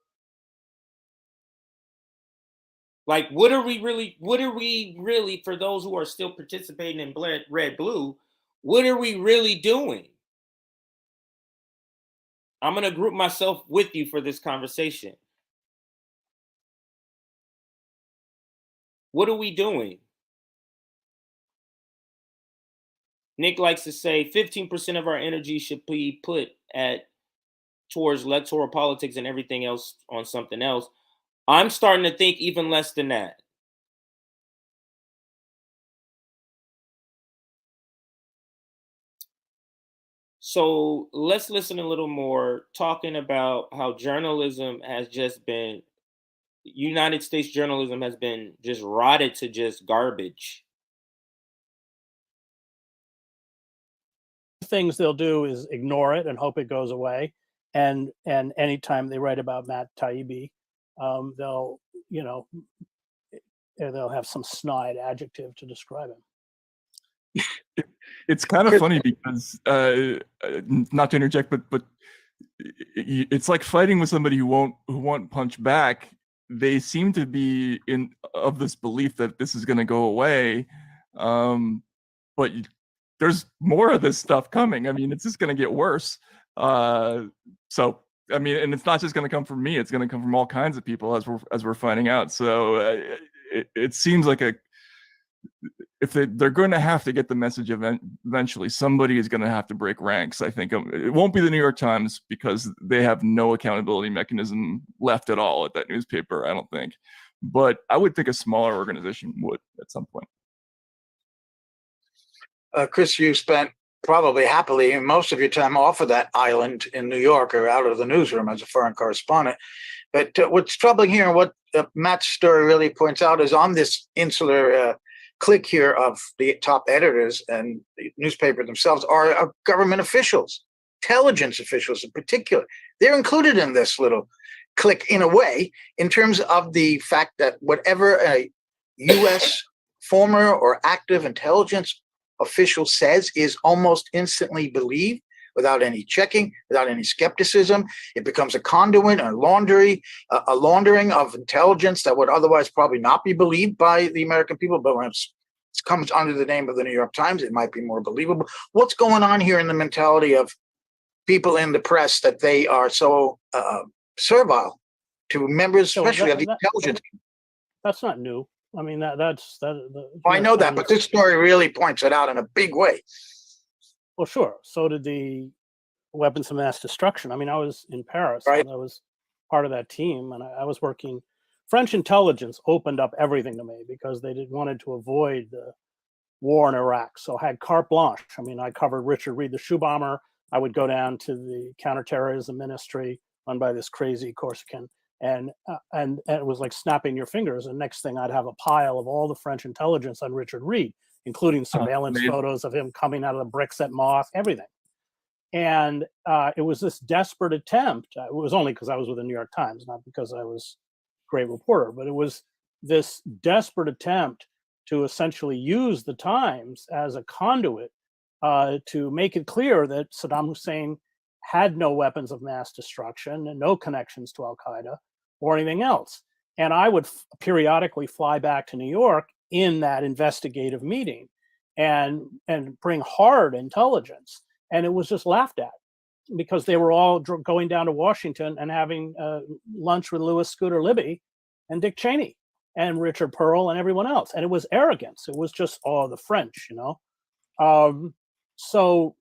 Like, what are we really, for those who are still participating in red, blue, what are we really doing? I'm going to group myself with you for this conversation. What are we doing? Nick likes to say 15% of our energy should be put towards electoral politics and everything else on something else. I'm starting to think even less than that. So let's listen a little more, talking about how journalism has just been, United States journalism has been just rotted to just garbage. Things they'll do is ignore it and hope it goes away. And anytime they write about Matt Taibbi, they'll have some snide adjective to describe him. It's kind of funny because not to interject, but it's like fighting with somebody who won't punch back. They seem to be of this belief that this is going to go away, But there's more of this stuff coming. I mean, it's just going to get worse. So I mean, and it's not just going to come from me; it's going to come from all kinds of people as we're finding out. So it seems like if they're going to have to get the message eventually, somebody is going to have to break ranks. I think it won't be the New York Times, because they have no accountability mechanism left at all at that newspaper, I don't think. But I would think a smaller organization would at some point. Chris, you spent probably happily most of your time off of that island in New York, or out of the newsroom as a foreign correspondent. But what's troubling here, and what Matt's story really points out, is on this insular clique here of the top editors and the newspaper themselves are government officials, intelligence officials in particular. They're included in this little clique in a way, in terms of the fact that whatever a U.S. former or active intelligence official says is almost instantly believed without any checking, without any skepticism. It becomes a conduit, a laundering of intelligence that would otherwise probably not be believed by the American people. But when it comes under the name of the New York Times, it might be more believable. What's going on here in the mentality of people in the press, that they are so servile to members, especially of the intelligence? That's not new. I mean, that's. I know that, but this story really points it out in a big way. Well, sure. So did the weapons of mass destruction. I mean, I was in Paris, right, and I was part of that team, and I was working. French intelligence opened up everything to me because they wanted to avoid the war in Iraq. So I had carte blanche. I mean, I covered Richard Reed, the shoe bomber. I would go down to the counterterrorism ministry run by this crazy Corsican, and it was like snapping your fingers. And next thing, I'd have a pile of all the French intelligence on Richard Reed, including surveillance photos of him coming out of the bricks at Moth, everything. And it was this desperate attempt. It was only because I was with the New York Times, not because I was a great reporter, but it was this desperate attempt to essentially use the Times as a conduit to make it clear that Saddam Hussein had no weapons of mass destruction and no connections to Al-Qaeda or anything else. And I would periodically fly back to New York in that investigative meeting and bring hard intelligence. And it was just laughed at because they were all going down to Washington and having lunch with Louis Scooter Libby and Dick Cheney and Richard Pearl and everyone else. And it was arrogance. It was just, oh, the French, you know? So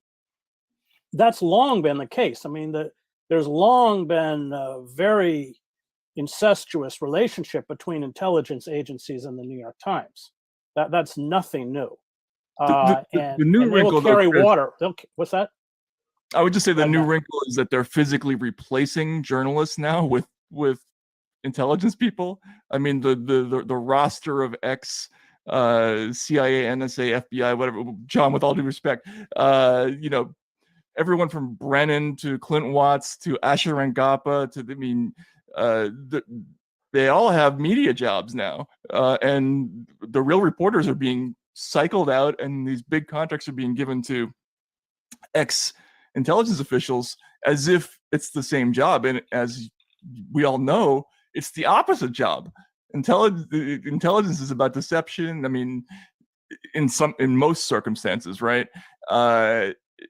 that's long been the case. I mean, there's long been a very incestuous relationship between intelligence agencies and the New York Times. That's nothing new. The new and they wrinkle, will carry water. What's that? I would just say the new wrinkle is that they're physically replacing journalists now with intelligence people. I mean, the roster of ex CIA, NSA, FBI, whatever. John, with all due respect, you know, everyone from Brennan to Clint Watts to Asher Rangappa to, I mean, they all have media jobs now, and the real reporters are being cycled out, and these big contracts are being given to ex-intelligence officials as if it's the same job. And as we all know, it's the opposite job. Intelligence is about deception. I mean, in most circumstances, right?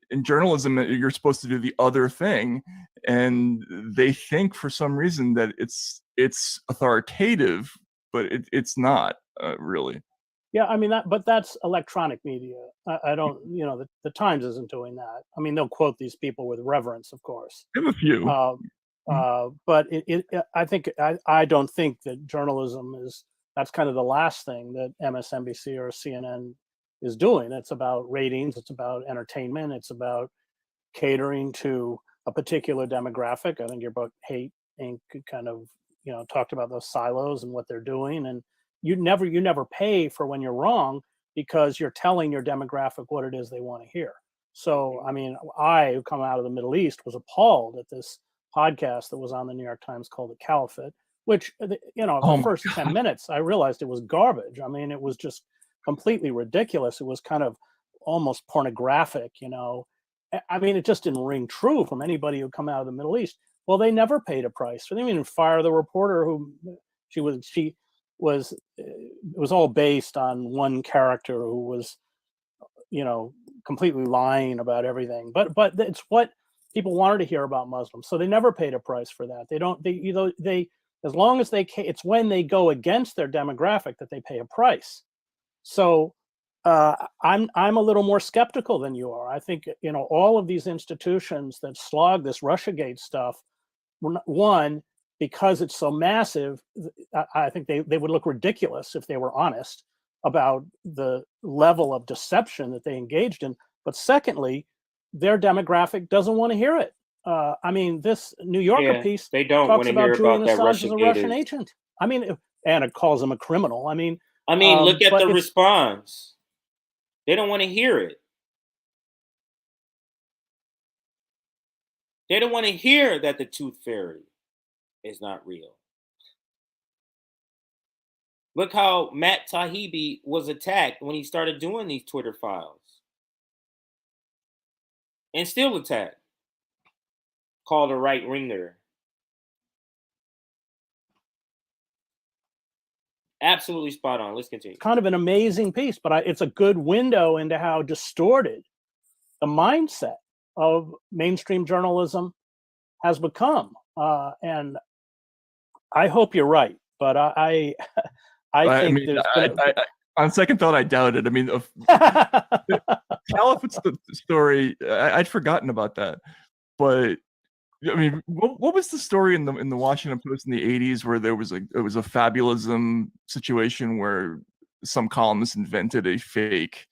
In journalism, you're supposed to do the other thing, and they think for some reason that it's authoritative, but it's not really. Yeah, I mean but that's electronic media. I don't, you know, the Times isn't doing that. I mean, they'll quote these people with reverence, of course. I have a few. But I don't think that journalism that's kind of the last thing that MSNBC or CNN is doing. It's about ratings, it's about entertainment, it's about catering to a particular demographic. I think your book Hate Inc. kind of, you know, talked about those silos and what they're doing. And you never pay for when you're wrong, because you're telling your demographic what it is they want to hear. So, I mean, I, who come out of the Middle East, was appalled at this podcast that was on the New York Times called The Caliphate, which, you know, the first 10 minutes, I realized it was garbage. I mean, it was just completely ridiculous. It was kind of almost pornographic, you know. I mean, it just didn't ring true from anybody who come out of the Middle East. Well, they never paid a price. They didn't even fire the reporter who she was was all based on one character who was, completely lying about everything. But it's what people wanted to hear about Muslims, so they never paid a price for that. They as long as it's when they go against their demographic that they pay a price. So I'm a little more skeptical than you are. I think all of these institutions that slog this Russiagate stuff, one, because it's so massive, I think they would look ridiculous if they were honest about the level of deception that they engaged in. But secondly, their demographic doesn't want to hear it. I mean, this New Yorker piece they don't talks want to hear about Julian about that Assange as a Russian Russiagate. agent. I mean, and it calls him a criminal. I mean, look at but the response. They don't want to hear it. They don't want to hear that the tooth fairy is not real. Look how Matt Taibbi was attacked when he started doing these Twitter files. And still attacked. Called a right winger. Absolutely spot on. Let's continue. Kind of an amazing piece, but it's a good window into how distorted the mindset of mainstream journalism has become. And I hope you're right, but I think on second thought, I doubt it. I mean, Caliph's the story. I'd forgotten about that, but I mean, what was the story in the Washington Post in the '80s where it was a fabulism situation where some columnist invented a fake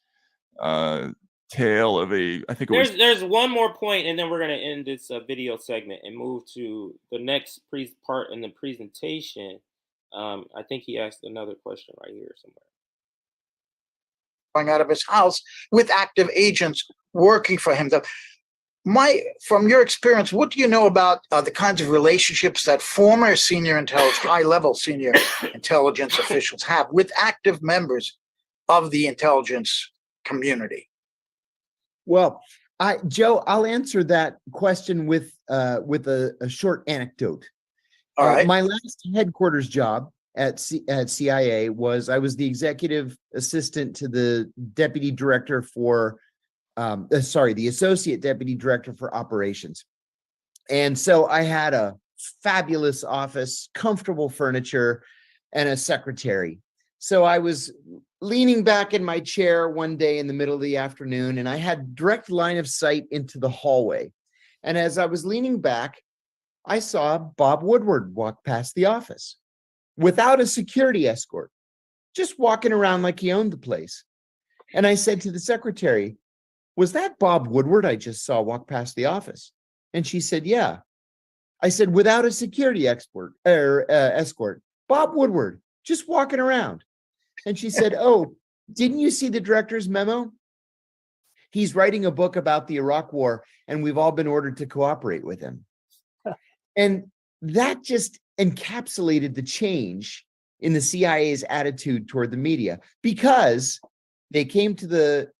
tale of There's one more point, and then we're going to end this video segment and move to the next part in the presentation. I think he asked another question right here somewhere. Going out of his house with active agents working for him. From your experience, what do you know about the kinds of relationships that former high-level senior intelligence officials have with active members of the intelligence community? Well, Joe, I'll answer that question with a short anecdote. All right. My last headquarters job at CIA I was the executive assistant to the deputy director for, the associate deputy director for operations. And so I had a fabulous office, comfortable furniture, and a secretary. So I was leaning back in my chair one day in the middle of the afternoon, and I had direct line of sight into the hallway. And as I was leaning back, I saw Bob Woodward walk past the office without a security escort, just walking around like he owned the place. And I said to the secretary, "Was that Bob Woodward I just saw walk past the office?" And she said, "Yeah." I said, "Without a security escort, Bob Woodward, just walking around." And she said, "Oh, didn't you see the director's memo? He's writing a book about the Iraq War, and we've all been ordered to cooperate with him." And that just encapsulated the change in the CIA's attitude toward the media, because they came to the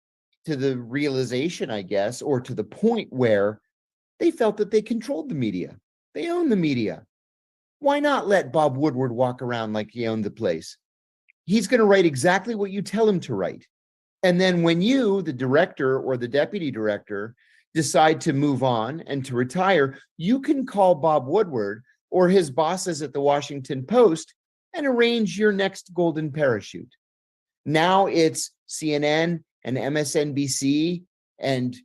realization, I guess, or to the point where they felt that they controlled the media. They own the media. Why not let Bob Woodward walk around like he owned the place? He's going to write exactly what you tell him to write. And then when you, the director or the deputy director, decide to move on and to retire, you can call Bob Woodward or his bosses at the Washington Post and arrange your next golden parachute. Now it's CNN and MSNBC and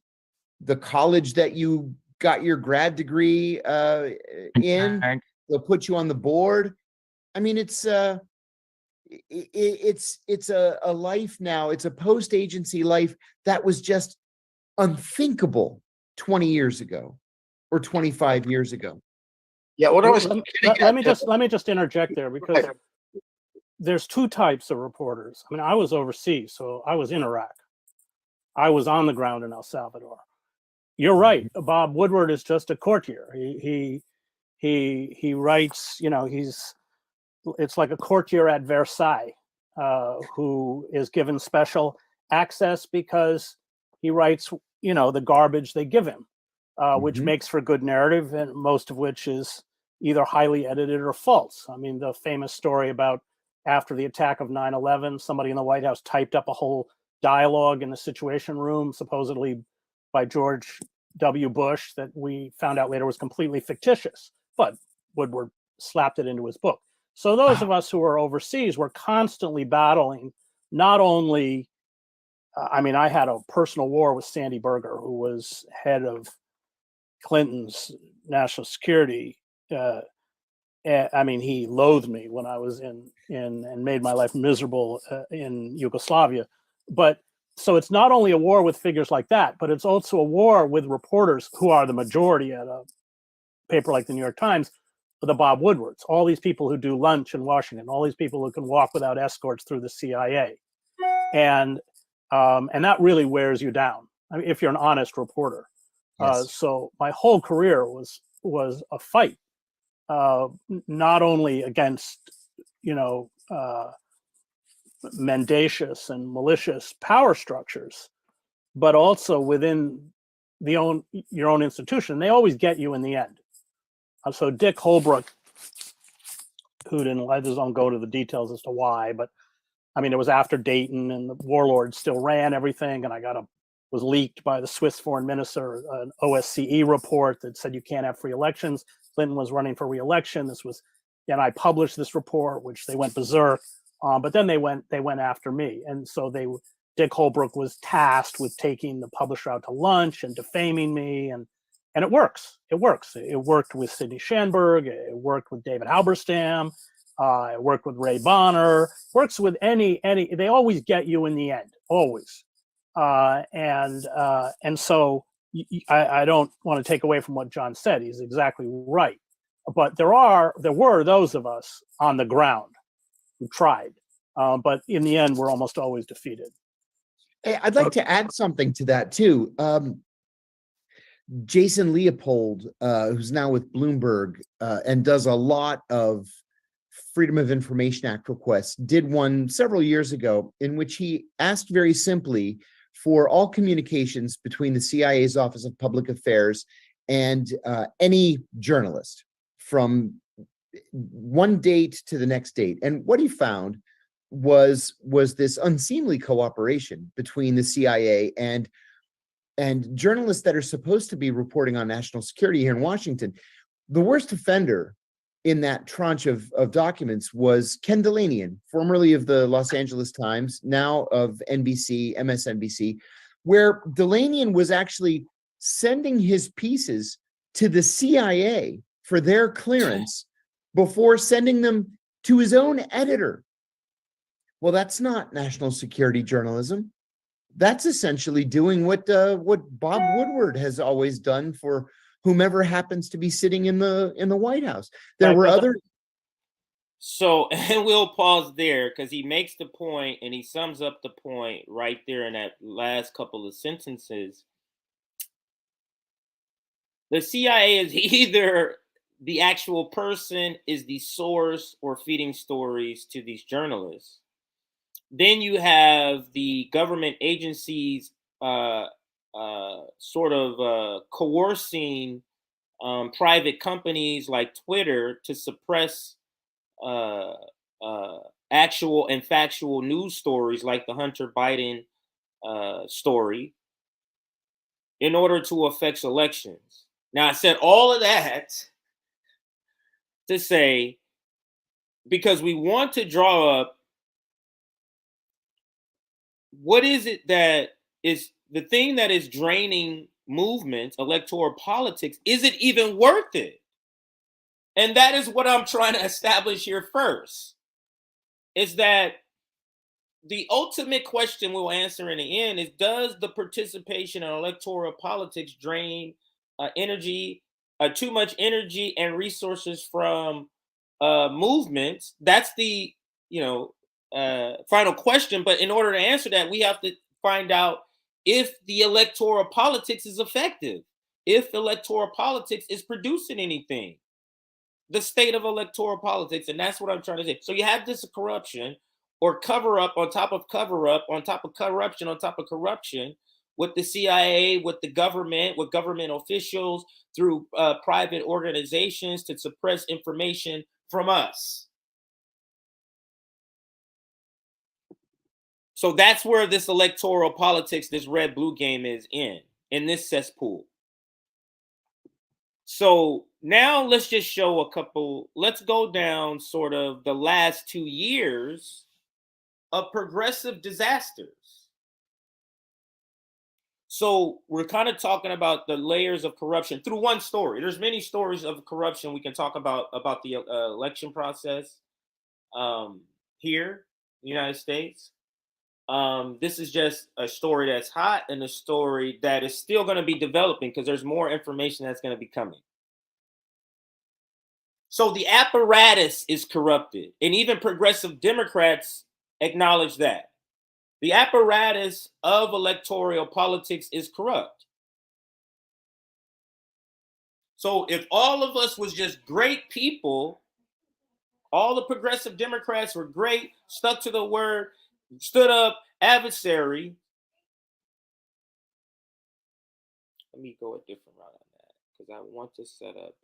the college that you got your grad degree in. They'll put you on the board. I mean, it's a life now. It's a post-agency life that was just unthinkable 20 years ago or 25 years ago. Yeah, what I was let me just interject there, because there's two types of reporters. I mean, I was overseas, so I was in Iraq. I was on the ground in El Salvador. You're right. Bob Woodward is just a courtier. He writes, it's like a courtier at Versailles who is given special access because he writes, the garbage they give him, which makes for good narrative, and most of which is either highly edited or false. I mean, the famous story about after the attack of 9/11, somebody in the White House typed up a whole dialogue in the Situation Room, supposedly by George W. Bush, that we found out later was completely fictitious, but Woodward slapped it into his book. So those of us who are overseas were constantly battling not only, I mean, I had a personal war with Sandy Berger, who was head of Clinton's national security. I mean, he loathed me when I was in and made my life miserable in Yugoslavia. But so it's not only a war with figures like that, but it's also a war with reporters who are the majority at a paper like the New York Times, the Bob Woodwards, all these people who do lunch in Washington, all these people who can walk without escorts through the CIA, and that really wears you down. I mean, if you're an honest reporter. Yes. So my whole career was a fight, not only against, you know, mendacious and malicious power structures, but also within your own institution. They always get you in the end. So Dick Holbrook, who didn't, I just don't go to the details as to why, but I mean, it was after Dayton and the warlords still ran everything, and was leaked by the Swiss foreign minister an OSCE report that said you can't have free elections. Clinton was running for re-election. And I published this report, which they went berserk. But then they went after me, and so Dick Holbrook was tasked with taking the publisher out to lunch and defaming me, and it works. It works. It worked with Sidney Schanberg. It worked with David Halberstam. It worked with Ray Bonner. Works with any. They always get you in the end. Always. And so I don't want to take away from what John said. He's exactly right. But there were those of us on the ground who tried. But in the end, we're almost always defeated. Hey, I'd like to add something to that too. Jason Leopold, who's now with Bloomberg and does a lot of Freedom of Information Act requests, did one several years ago in which he asked very simply for all communications between the CIA's Office of Public Affairs and any journalist from one date to the next date. And what he found was this unseemly cooperation between the CIA and journalists that are supposed to be reporting on national security here in Washington. The worst offender in that tranche of documents was Ken Delanian, formerly of the Los Angeles Times, now of NBC, MSNBC, where Delanian was actually sending his pieces to the CIA for their clearance before sending them to his own editor. Well, that's not national security journalism. That's essentially doing what Bob Woodward has always done for whomever happens to be sitting in the White House. There were other. So, and we'll pause there because he makes the point and he sums up the point right there in that last couple of sentences. The CIA is either the actual person is the source or feeding stories to these journalists. Then you have the government agencies sort of coercing private companies like Twitter to suppress actual and factual news stories like the Hunter Biden story in order to affect elections. Now, I said all of that to say, because we want to draw up what is it that is the thing that is draining movements, electoral politics, is it even worth it? And that is what I'm trying to establish here first, is that the ultimate question we'll answer in the end is, does the participation in electoral politics drain energy, too much energy and resources from movements? That's the, final question. But in order to answer that, we have to find out if the electoral politics is effective, if electoral politics is producing anything, the state of electoral politics. And that's what I'm trying to say. So you have this corruption or cover up on top of cover up, on top of corruption, on top of corruption with the CIA, with the government, with government officials, through private organizations to suppress information from us. So that's where this electoral politics, this red-blue game is in this cesspool. So now let's just show a couple, let's go down sort of the last 2 years of progressive disasters. So we're kind of talking about the layers of corruption through one story. There's many stories of corruption we can talk about the election process here in the United States. This is just a story that's hot and a story that is still going to be developing because there's more information that's going to be coming. So the apparatus is corrupted, and even progressive Democrats acknowledge that. The apparatus of electoral politics is corrupt. So if all of us was just great people, all the progressive Democrats were great, stuck to the word, stood up, adversary. Let me go a different route on that because I want to set up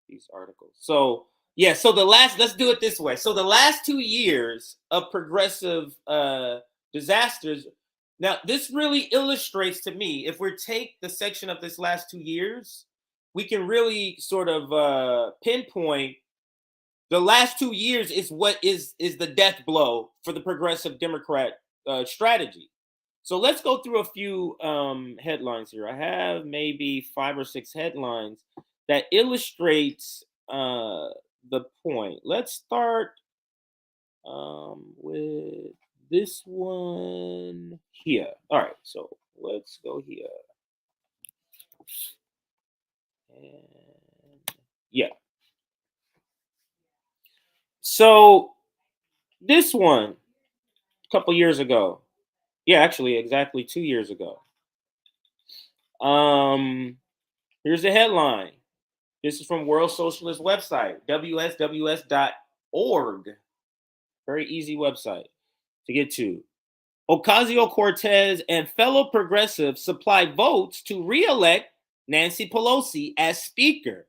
these articles. So yeah, so let's do it this way. So the last 2 years of progressive disasters. Now, this really illustrates to me, if we take the section of this last 2 years, we can really sort of pinpoint the last 2 years is what is the death blow for the progressive Democrat strategy. So let's go through a few headlines here. I have maybe 5 or 6 headlines that illustrates the point. Let's start with this one here. All right, so let's go here. And yeah. So this one, a couple years ago. Yeah, actually, exactly 2 years ago. Here's the headline. This is from World Socialist website, wsws.org. Very easy website to get to. Ocasio-Cortez and fellow progressives supply votes to re-elect Nancy Pelosi as Speaker.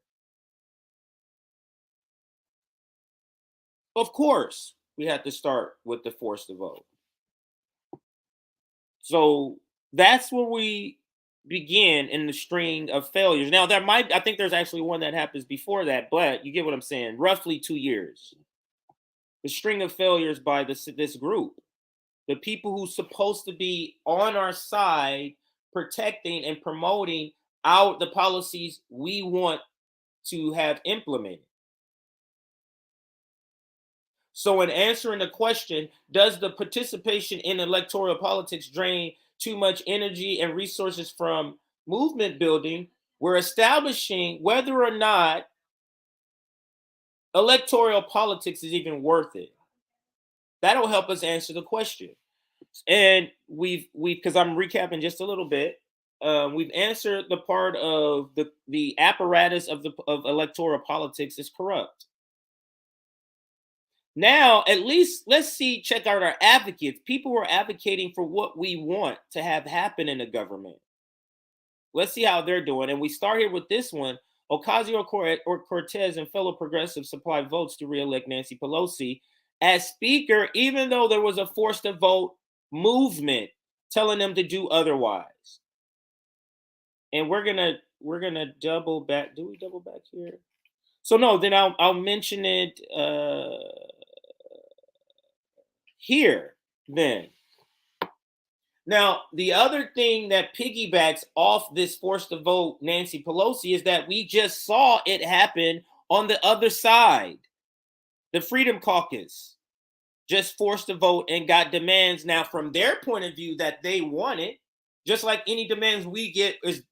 Of course, we had to start with the force to vote. So that's where we begin in the string of failures. Now, I think there's actually one that happens before that, but you get what I'm saying. Roughly 2 years. The string of failures by this group. The people who's supposed to be on our side, protecting and promoting the policies we want to have implemented. So in answering the question, does the participation in electoral politics drain too much energy and resources from movement building? We're establishing whether or not electoral politics is even worth it. That'll help us answer the question. And we've because I'm recapping just a little bit. We've answered the part of the apparatus of electoral politics is corrupt. Now, at least let's check out our advocates. People who are advocating for what we want to have happen in the government. Let's see how they're doing. And we start here with this one. Ocasio-Cortez and fellow progressives supply votes to re-elect Nancy Pelosi as Speaker, even though there was a forced to vote movement telling them to do otherwise. And we're gonna double back. Do we double back here? So no, then I'll mention it here then. Now, the other thing that piggybacks off this forced to vote Nancy Pelosi is that we just saw it happen on the other side. The Freedom Caucus just forced to vote and got demands now from their point of view that they wanted, just like any demands we get is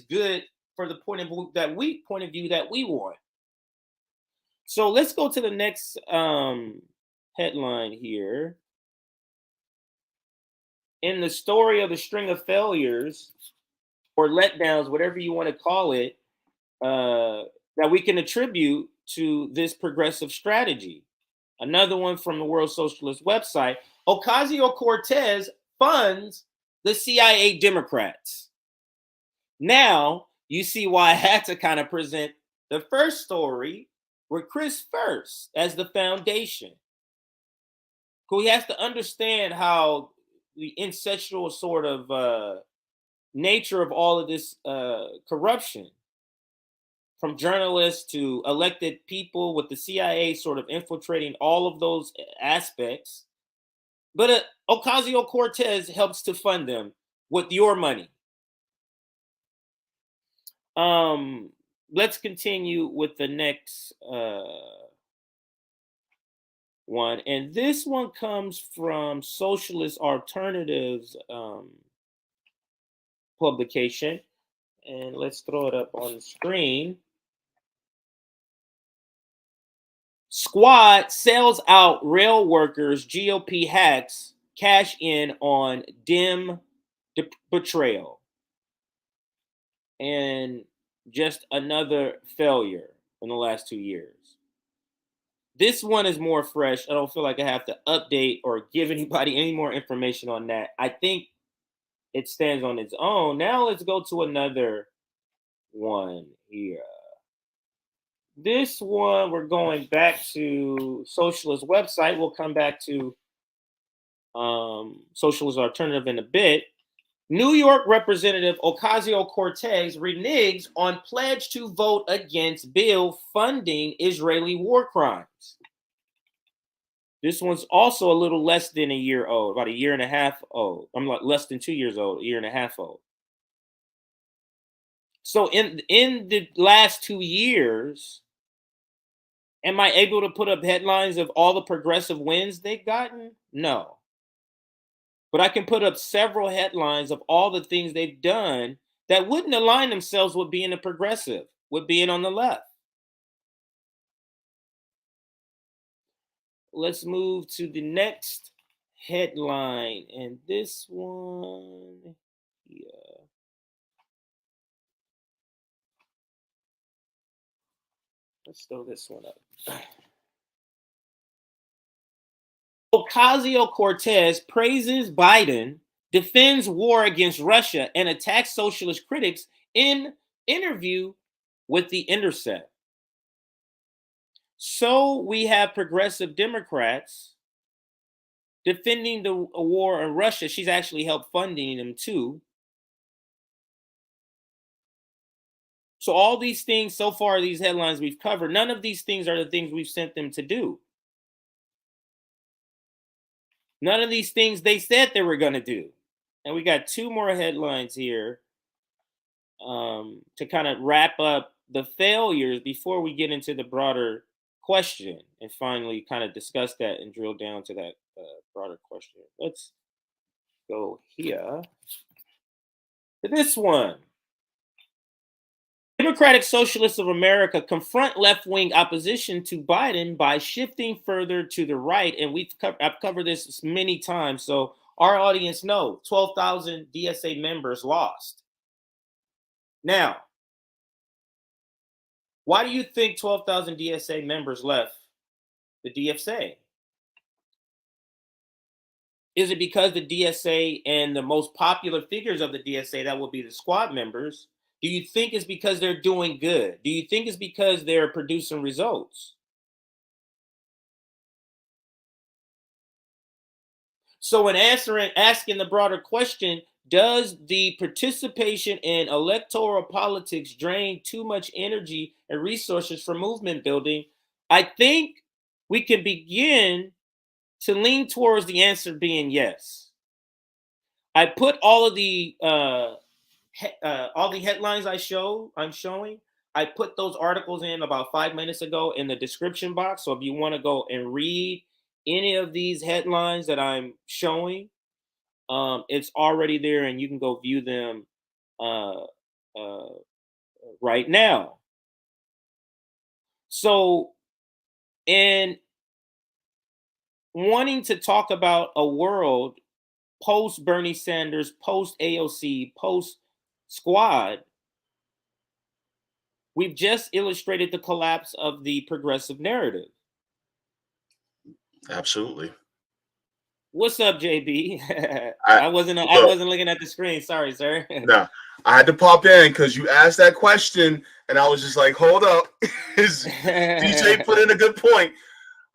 good for the point of view that we want. So let's go to the next headline here. In the story of the string of failures or letdowns, whatever you want to call it, that we can attribute to this progressive strategy. Another one from the World Socialist website, Ocasio-Cortez funds the CIA Democrats. Now, you see why I had to kind of present the first story with Chris first as the foundation. He has to understand how the incestual sort of nature of all of this corruption, from journalists to elected people, with the CIA sort of infiltrating all of those aspects. But Ocasio-Cortez helps to fund them with your money. Let's continue with the next one. And this one comes from Socialist Alternatives publication. And let's throw it up on the screen. Squad sells out rail workers, GOP hacks, cash in on Dem betrayal. And just another failure in the last 2 years. This one is more fresh. I don't feel like I have to update or give anybody any more information on that. I think it stands on its own. Now let's go to another one here. This one, we're going back to Socialist website. We'll come back to Socialist Alternative in a bit. New York Representative Ocasio-Cortez reneges on pledge to vote against bill funding Israeli war crimes. This one's also a little less than a year old, about a year and a half old. I'm like less than 2 years old, a year and a half old. So in the last 2 years, am I able to put up headlines of all the progressive wins they've gotten? No. But I can put up several headlines of all the things they've done that wouldn't align themselves with being a progressive, with being on the left. Let's move to the next headline. And this one here. Let's throw this one up. Ocasio-Cortez praises Biden, defends war against Russia, and attacks socialist critics in interview with The Intercept. So we have progressive Democrats defending the war in Russia. She's actually helped funding them too. So all these things so far, these headlines we've covered, none of these things are the things we've sent them to do. None of these things they said they were going to do. And we got 2 more headlines here to kind of wrap up the failures before we get into the broader question and finally kind of discuss that and drill down to that broader question. Let's go here to this one. Democratic Socialists of America confront left-wing opposition to Biden by shifting further to the right. And I've covered this many times, so our audience knows 12,000 DSA members lost. Now, why do you think 12,000 DSA members left the DSA? Is it because the DSA and the most popular figures of the DSA, that will be the squad members, do you think it's because they're doing good? Do you think it's because they're producing results? So in asking the broader question, does the participation in electoral politics drain too much energy and resources for movement building? I think we can begin to lean towards the answer being yes. I put all of the headlines I'm showing, I put those articles in about 5 minutes ago in the description box. So if you want to go and read any of these headlines that I'm showing, it's already there and you can go view them right now. So in wanting to talk about a world post Bernie Sanders, post AOC, post squad, we've just illustrated the collapse of the progressive narrative. Absolutely. What's up, JB? I wasn't looking at the screen. Sorry, sir. No, I had to pop in because you asked that question, and I was just like, "Hold up, is DJ put in a good point?"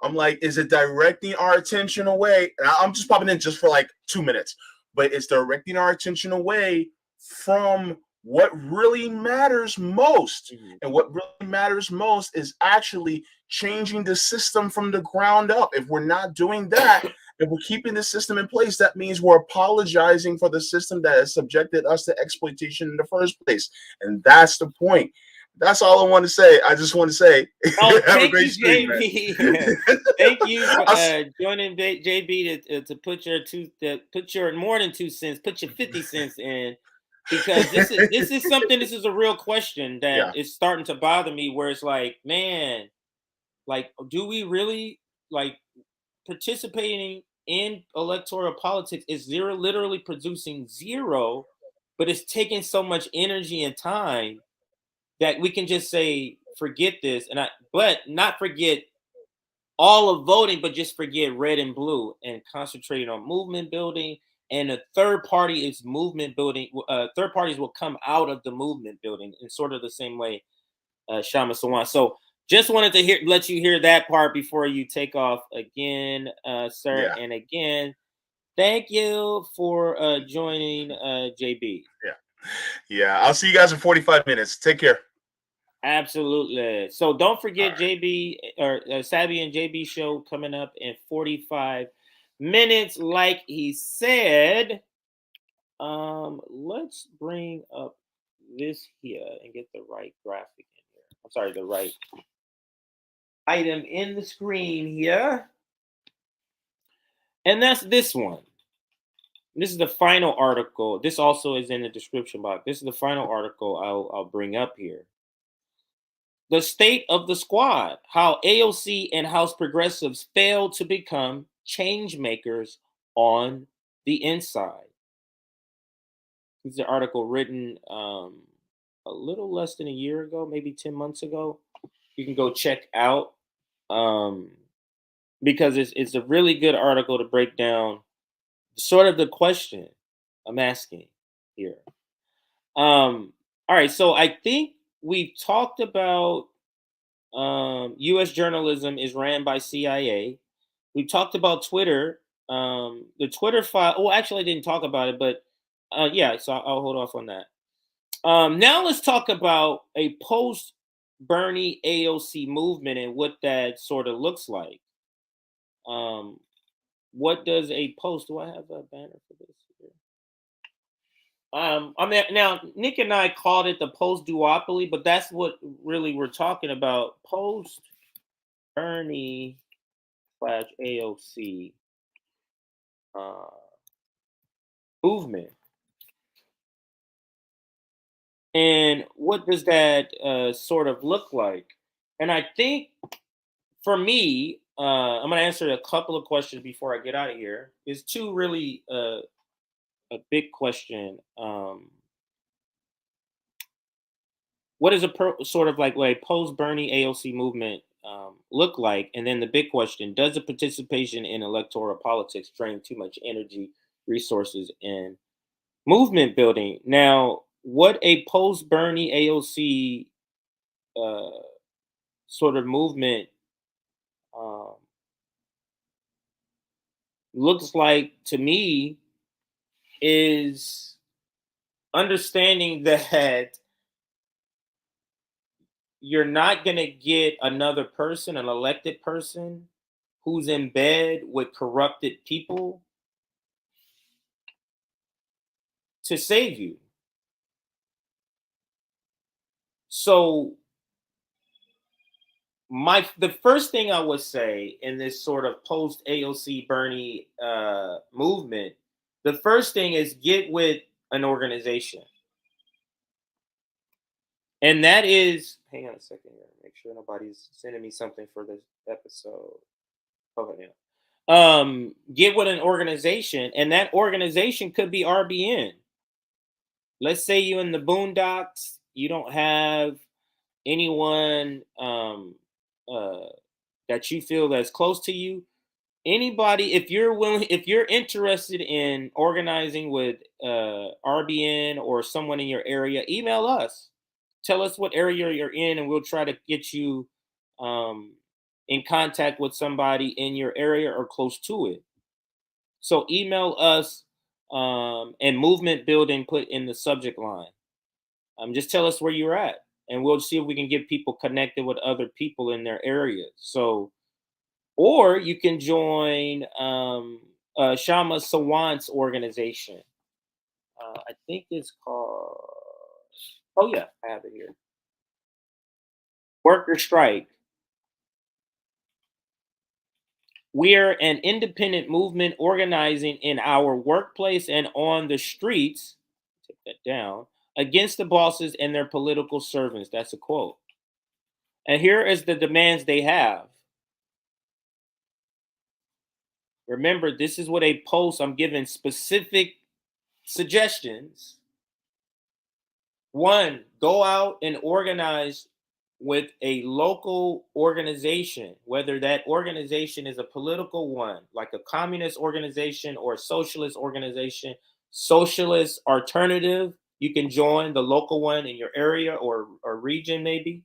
I'm like, is it directing our attention away? And I'm just popping in just for like 2 minutes, but it's directing our attention away from what really matters most. Mhm. And what really matters most is actually changing the system from the ground up. If we're not doing that, if we're keeping the system in place, that means we're apologizing for the system that has subjected us to exploitation in the first place. And that's the point. That's all I want to say. I just want to say, Oh, have a thank great you, stream, man. JB. Thank you for I'll s- joining JB to put your put your more than 2 cents, put your 50 cents in, because this is something. This is a real question that Yeah. is starting to bother me. Where it's like, man, like, do we really like participating in electoral politics? Is zero literally producing zero, but it's taking so much energy and time that we can just say forget this, but not forget all of voting, but just forget red and blue and concentrating on movement building. And the third party is movement building. Third parties will come out of the movement building in sort of the same way, Shama Sawan. So just wanted to let you hear that part before you take off again, sir. Yeah. And again, thank you for joining, JB. Yeah. I'll see you guys in 45 minutes. Take care. Absolutely. So don't forget All right. JB or Savvy and JB show coming up in 45 minutes. Like he said, let's bring up this here and get the right graphic in here. I'm sorry, the right item in the screen here. And that's this one. This is the final article. This also is in the description box. This is the final article I'll bring up here. The state of the squad, how AOC and House progressives failed to become change makers on the inside. This is an article written a little less than a year ago, maybe 10 months ago. You can go check out because it's a really good article to break down sort of the question I'm asking here. All right, so I think we've talked about U.S. journalism is ran by CIA. We talked about Twitter. The Twitter file. Oh, actually, I didn't talk about it, but yeah. So I'll hold off on that. Now let's talk about a post Bernie AOC movement and what that sort of looks like. What does a post? Do I have a banner for this here? I mean, now Nick and I called it the post duopoly, but that's what really we're talking about. Post Bernie / AOC uh, movement. And what does that sort of look like? And I think for me, I'm going to answer a couple of questions before I get out of here. There's two really a big question. What is sort of like a post Bernie AOC movement look like? And then the big question: does the participation in electoral politics drain too much energy, resources, and movement building? Now, what a post Bernie AOC sort of movement um, looks like to me is understanding that you're not going to get another person, an elected person, who's in bed with corrupted people to save you. So the first thing I would say in this sort of post AOC Bernie movement, the first thing is get with an organization. And that is, hang on a second here, make sure nobody's sending me something for this episode. Okay, yeah. Get with an organization, and that organization could be RBN. Let's say you're in the boondocks, you don't have anyone that you feel that's close to you. Anybody, if you're willing, if you're interested in organizing with RBN or someone in your area, email us. Tell us what area you're in, and we'll try to get you in contact with somebody in your area or close to it. So email us and movement building put in the subject line. Just tell us where you're at, and we'll see if we can get people connected with other people in their area. So, or you can join Shama Sawant's organization. I think it's called, oh yeah, I have it here. Worker Strike. We're an independent movement organizing in our workplace and on the streets, take that down, against the bosses and their political servants. That's a quote. And here is the demands they have. Remember, this is what a post, I'm giving specific suggestions. 1, go out and organize with a local organization, whether that organization is a political one, like a communist organization or a socialist organization, socialist alternative. You can join the local one in your area or region, maybe.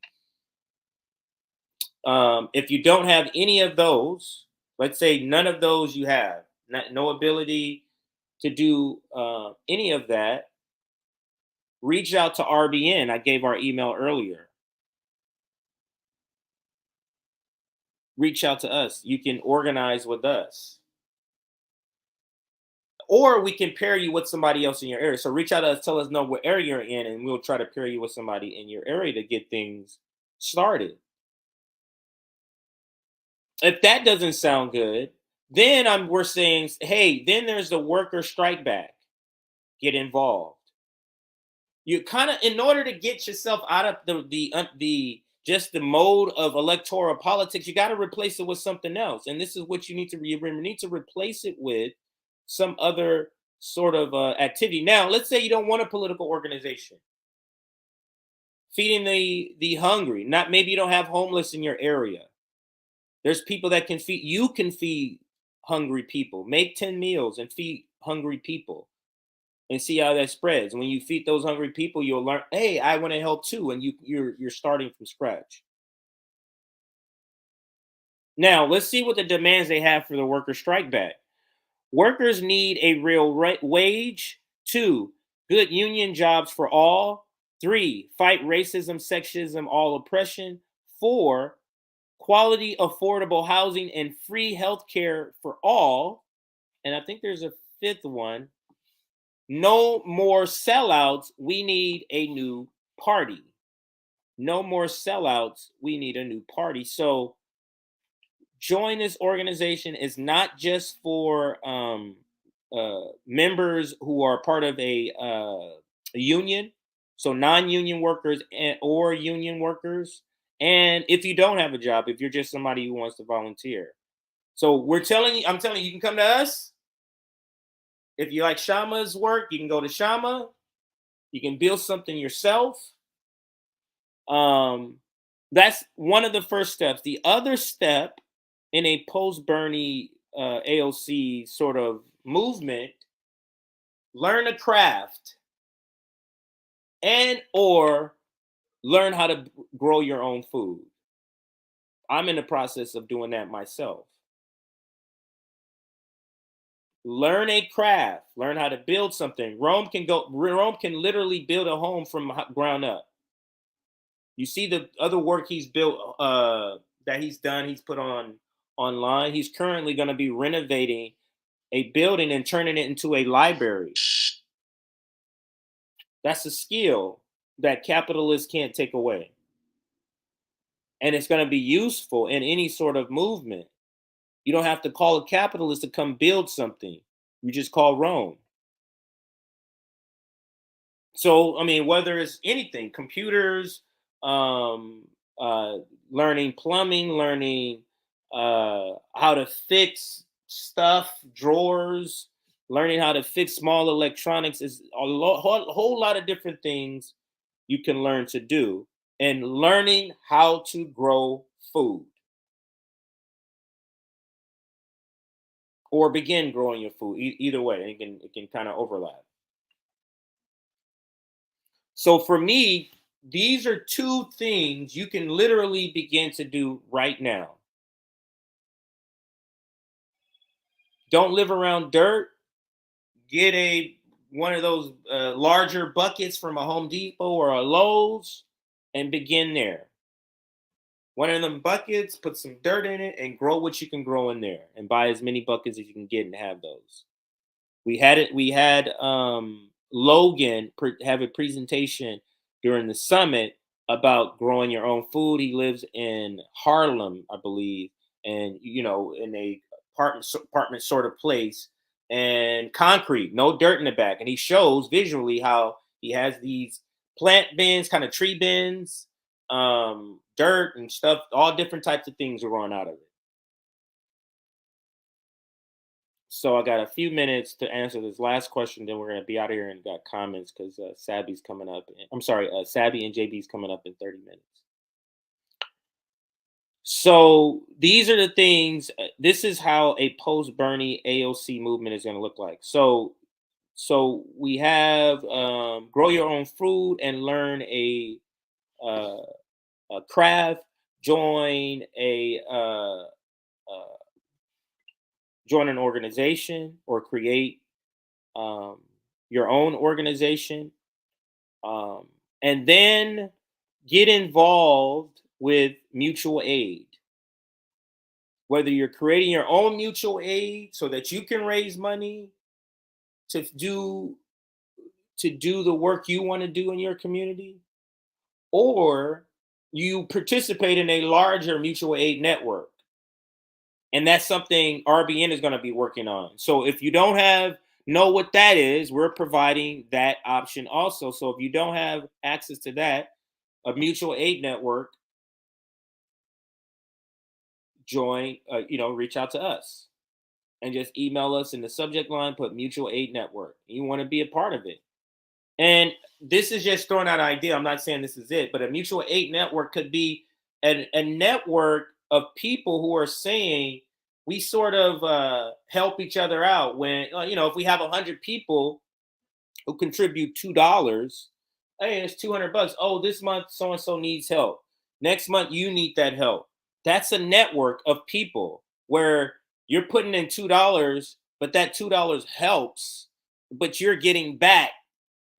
If you don't have any of those, let's say none of those you have, no ability to do any of that, reach out to RBN. I gave our email earlier. Reach out to us. You can organize with us. Or we can pair you with somebody else in your area. So reach out to us, tell us know what area you're in, and we'll try to pair you with somebody in your area to get things started. If that doesn't sound good, then we're saying, hey, then there's the worker strike back. Get involved. You kind of, in order to get yourself out of the just the mode of electoral politics, you got to replace it with something else. And this is what you need to replace it with some other sort of activity. Now, let's say you don't want a political organization. Feeding the hungry. Not, maybe you don't have homeless in your area. There's people that can feed. You can feed hungry people. Make 10 meals and feed hungry people. And see how that spreads. When you feed those hungry people, you'll learn, hey, I want to help too. And you're starting from scratch. Now, let's see what the demands they have for the worker strike back. Workers need a real wage. 2, good union jobs for all. 3, fight racism, sexism, all oppression. 4, quality, affordable housing and free health care for all. And I think there's a 5th one. No more sellouts. We need a new party. No more sellouts. We need a new party. So join this organization is not just for members who are part of a union. So non-union workers or union workers. And if you don't have a job, if you're just somebody who wants to volunteer. So I'm telling you, you can come to us. If you like Shama's work, you can go to Shama. You can build something yourself. That's one of the first steps. The other step in a post-Bernie AOC sort of movement, learn a craft and or learn how to grow your own food. I'm in the process of doing that myself. Learn a craft, learn how to build something. Rome can literally build a home from ground up. You see the other work he's built that he's done, he's put online. He's currently going to be renovating a building and turning it into a library. That's a skill that capitalists can't take away. And it's going to be useful in any sort of movement. You don't have to call a capitalist to come build something. You just call Rome. So, I mean, whether it's anything, computers, learning plumbing, learning how to fix stuff, drawers, learning how to fix small electronics is a whole lot of different things you can learn to do, and learning how to grow food or begin growing your food. Either way, it can kind of overlap. So for me, these are 2 things you can literally begin to do right now. Don't live around dirt. Get one of those larger buckets from a Home Depot or a Lowe's and begin there. One of them buckets, put some dirt in it and grow what you can grow in there, and buy as many buckets as you can get and have those. We had Logan have a presentation during the summit about growing your own food. He lives in Harlem, I believe, and in a apartment sort of place, and concrete, no dirt in the back. And he shows visually how he has these plant bins, kind of tree bins, dirt and stuff, all different types of things are growing out of it. So I got a few minutes to answer this last question, then we're gonna be out of here and got comments because Sabby's coming up. I'm sorry, Sabby and JB's coming up in 30 minutes. So these are the things. This is how a post-Bernie AOC movement is going to look like. So we have grow your own food and learn a craft. Join join an organization or create your own organization, and then get involved with mutual aid. Whether you're creating your own mutual aid so that you can raise money to do the work you want to do in your community, or you participate in a larger mutual aid network. And that's something RBN is going to be working on. So if you don't know what that is, we're providing that option also. So if you don't have access to that, a mutual aid network, join, reach out to us and just email us in the subject line, put mutual aid network. You want to be a part of it. And this is just throwing out an idea. I'm not saying this is it, but a mutual aid network could be a network of people who are saying we sort of help each other out. When, if we have 100 people who contribute $2, hey, it's $200. Oh, this month so-and-so needs help. Next month you need that help. That's a network of people where you're putting in $2, but that $2 helps, but you're getting back,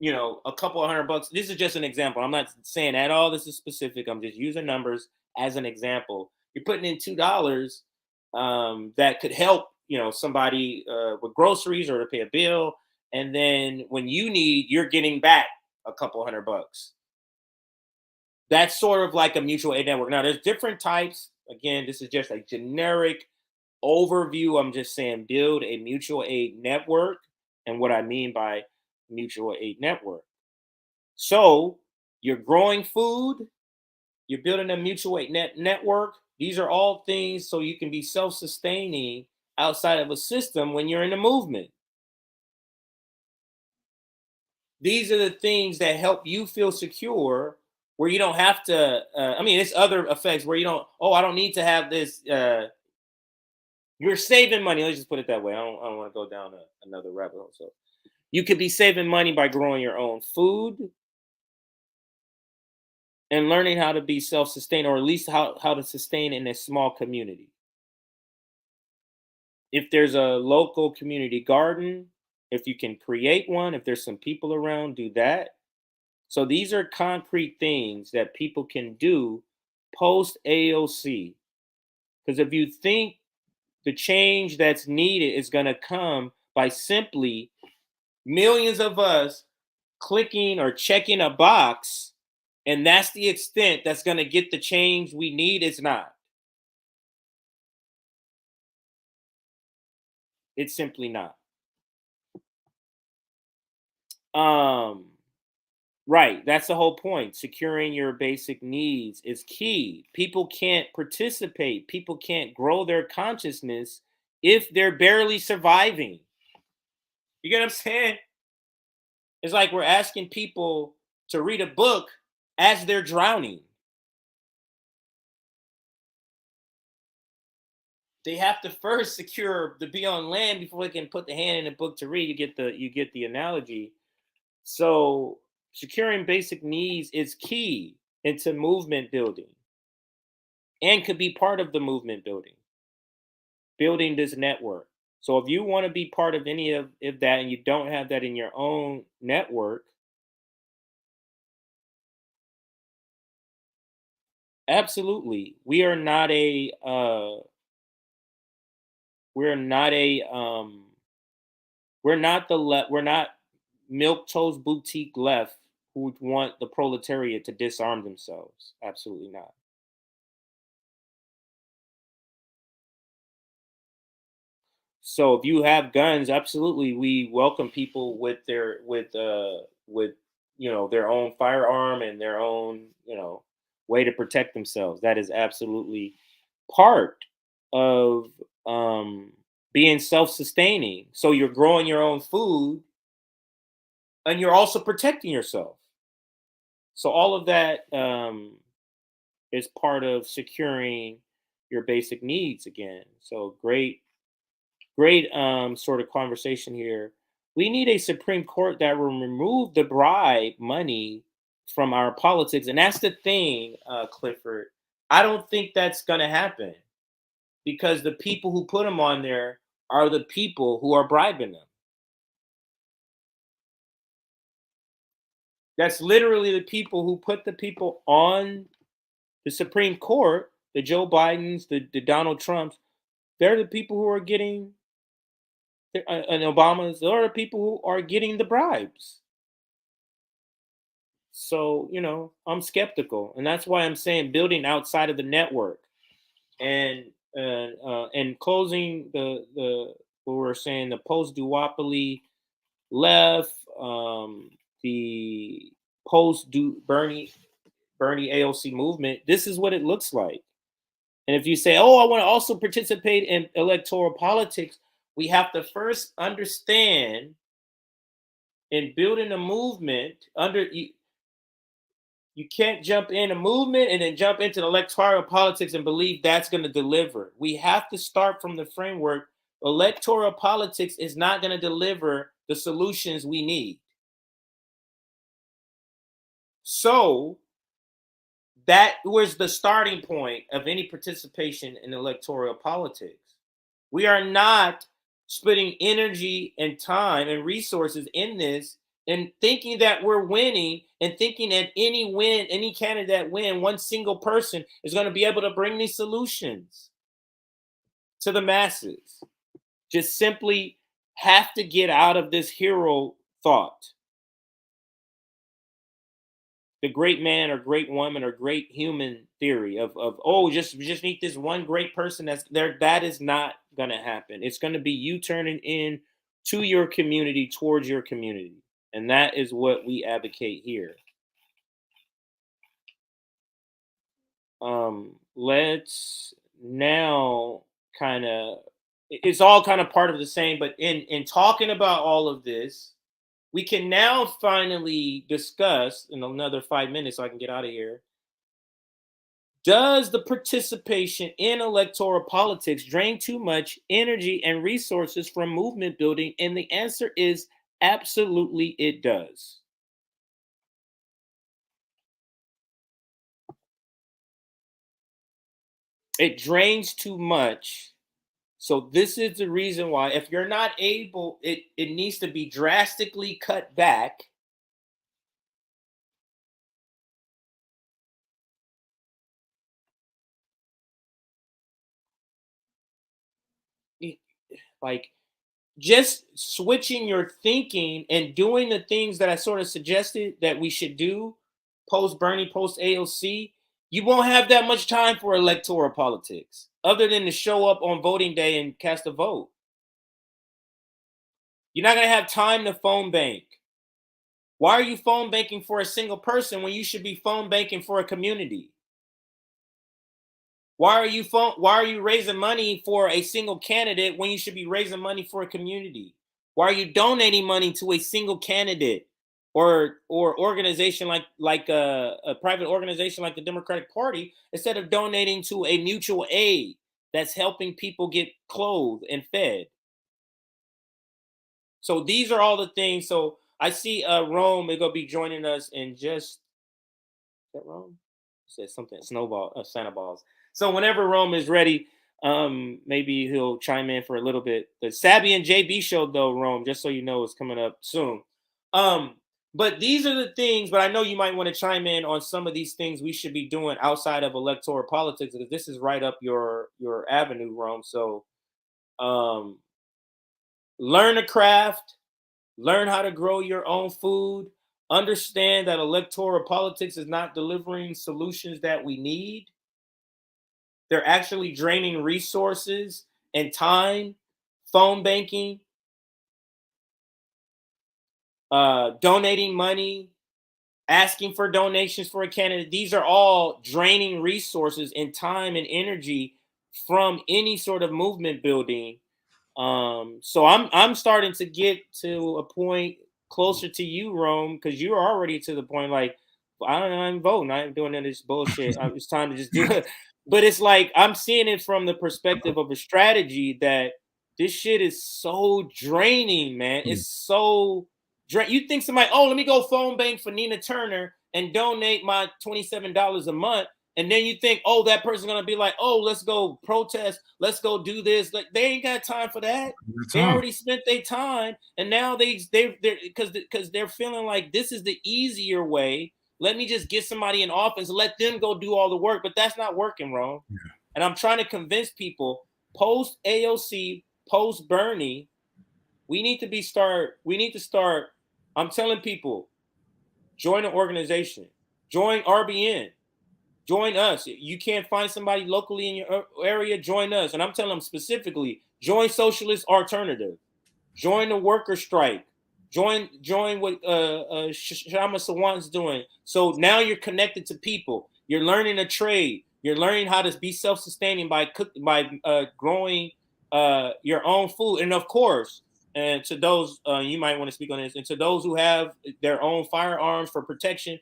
a couple of $100. This is just an example. I'm not saying at all this is specific. I'm just using numbers as an example. You're putting in $2 that could help, somebody with groceries or to pay a bill. And then when you need, you're getting back a couple $100. That's sort of like a mutual aid network. Now, there's different types. Again, this is just a generic overview. I'm just saying build a mutual aid network, and what I mean by mutual aid network. So you're growing food, you're building a mutual aid network. These are all things so you can be self-sustaining outside of a system when you're in a movement. These are the things that help you feel secure, where you don't have to, it's other effects where you don't, I don't need to have this, you're saving money. Let's just put it that way. I don't want to go down another rabbit hole. So you could be saving money by growing your own food and learning how to be self-sustained, or at least how to sustain in a small community. If there's a local community garden, if you can create one, if there's some people around, do that. So these are concrete things that people can do post AOC. Because if you think the change that's needed is going to come by simply millions of us clicking or checking a box, and that's the extent that's going to get the change we need, it's not. It's simply not. Right. That's the whole point. Securing your basic needs is key. People can't participate. People can't grow their consciousness if they're barely surviving. You get what I'm saying? It's like we're asking people to read a book as they're drowning. They have to first secure to be on land before they can put the hand in the book to read. You get the analogy. So securing basic needs is key into movement building, and could be part of the movement building this network. So if you want to be part of any of that and you don't have that in your own network, absolutely. We're not a we're not milk toast boutique left who want the proletariat to disarm themselves. Absolutely not. So if you have guns, absolutely, we welcome people with with their own firearm and their own way to protect themselves. That is absolutely part of being self-sustaining. So you're growing your own food and you're also protecting yourself. So all of that is part of securing your basic needs again. So great sort of conversation here. We need a Supreme Court that will remove the bribe money from our politics. And that's the thing, Clifford. I don't think that's going to happen because the people who put them on there are the people who are bribing them. That's literally the people who put the people on the Supreme Court, the Joe Bidens, the Donald Trumps. They're the people who are getting and Obama's, there are people who are getting the bribes. So, I'm skeptical. And that's why I'm saying building outside of the network and closing the what we're saying, the post duopoly left, the post Bernie AOC movement. This is what it looks like. And if you say, oh, I want to also participate in electoral politics, we have to first understand in building a movement you can't jump in a movement and then jump into electoral politics and believe that's going to deliver. We have to start from the framework. Electoral politics is not going to deliver the solutions we need. So that was the starting point of any participation in electoral politics. We are not splitting energy and time and resources in this and thinking that we're winning and thinking that any candidate that win, one single person is going to be able to bring these solutions to the masses. Just simply have to get out of this hero thought. The great man or great woman or great human theory of just need this one great person that's there. That is not going to happen. It's going to be you turning in to your community, towards your community. And that is what we advocate here. Let's now it's all kind of part of the same, but in talking about all of this, we can now finally discuss in another 5 minutes so I can get out of here. Does the participation in electoral politics drain too much energy and resources from movement building? And the answer is absolutely it does. It drains too much. So this is the reason why if you're not able, it needs to be drastically cut back. Like just switching your thinking and doing the things that I sort of suggested that we should do post Bernie, post AOC, you won't have that much time for electoral politics other than to show up on voting day and cast a vote. You're not going to have time to phone bank. Why are you phone banking for a single person when you should be phone banking for a community? Why are you raising money for a single candidate when you should be raising money for a community? Why are you donating money to a single candidate or organization like a private organization like the Democratic Party instead of donating to a mutual aid that's helping people get clothed and fed? So these are all the things. So I see Rome is gonna be joining us in just is that Rome? Said something snowball Santa balls. So whenever Rome is ready, Maybe he'll chime in for a little bit. The Sabby and JB show, though, Rome, just so you know, is coming up soon. But these are the things, but I know you might want to chime in on some of these things we should be doing outside of electoral politics, because this is right up your avenue, Rome. So learn a craft, learn how to grow your own food, understand that electoral politics is not delivering solutions that we need. They're actually draining resources and time, phone banking, donating money, asking for donations for a candidate. These are all draining resources and time and energy from any sort of movement building. So I'm starting to get to a point closer to you, Rome, because you're already to the point like, I'm voting. I ain't doing any of this bullshit. It's time to just do it. But it's like I'm seeing it from the perspective of a strategy that this shit is so draining, man. It's so you think somebody, oh, let me go phone bank for Nina Turner and donate my $27 a month. And then you think, oh, that person's gonna be like, oh, let's go protest, let's go do this. Like they ain't got time for that. They already spent their time, and now they're because they're feeling like this is the easier way. Let me just get somebody in office, let them go do all the work. But that's not working, Ron. Yeah. And I'm trying to convince people post AOC, post Bernie, we need to start. I'm telling people, join an organization, join RBN. Join us. You can't find somebody locally in your area, join us. And I'm telling them specifically, join Socialist Alternative. Join the worker strike. Join what Shama Sawant's doing. So now you're connected to people. You're learning a trade. You're learning how to be self-sustaining by growing your own food. And of course, and to those, you might want to speak on this, and to those who have their own firearms for protection,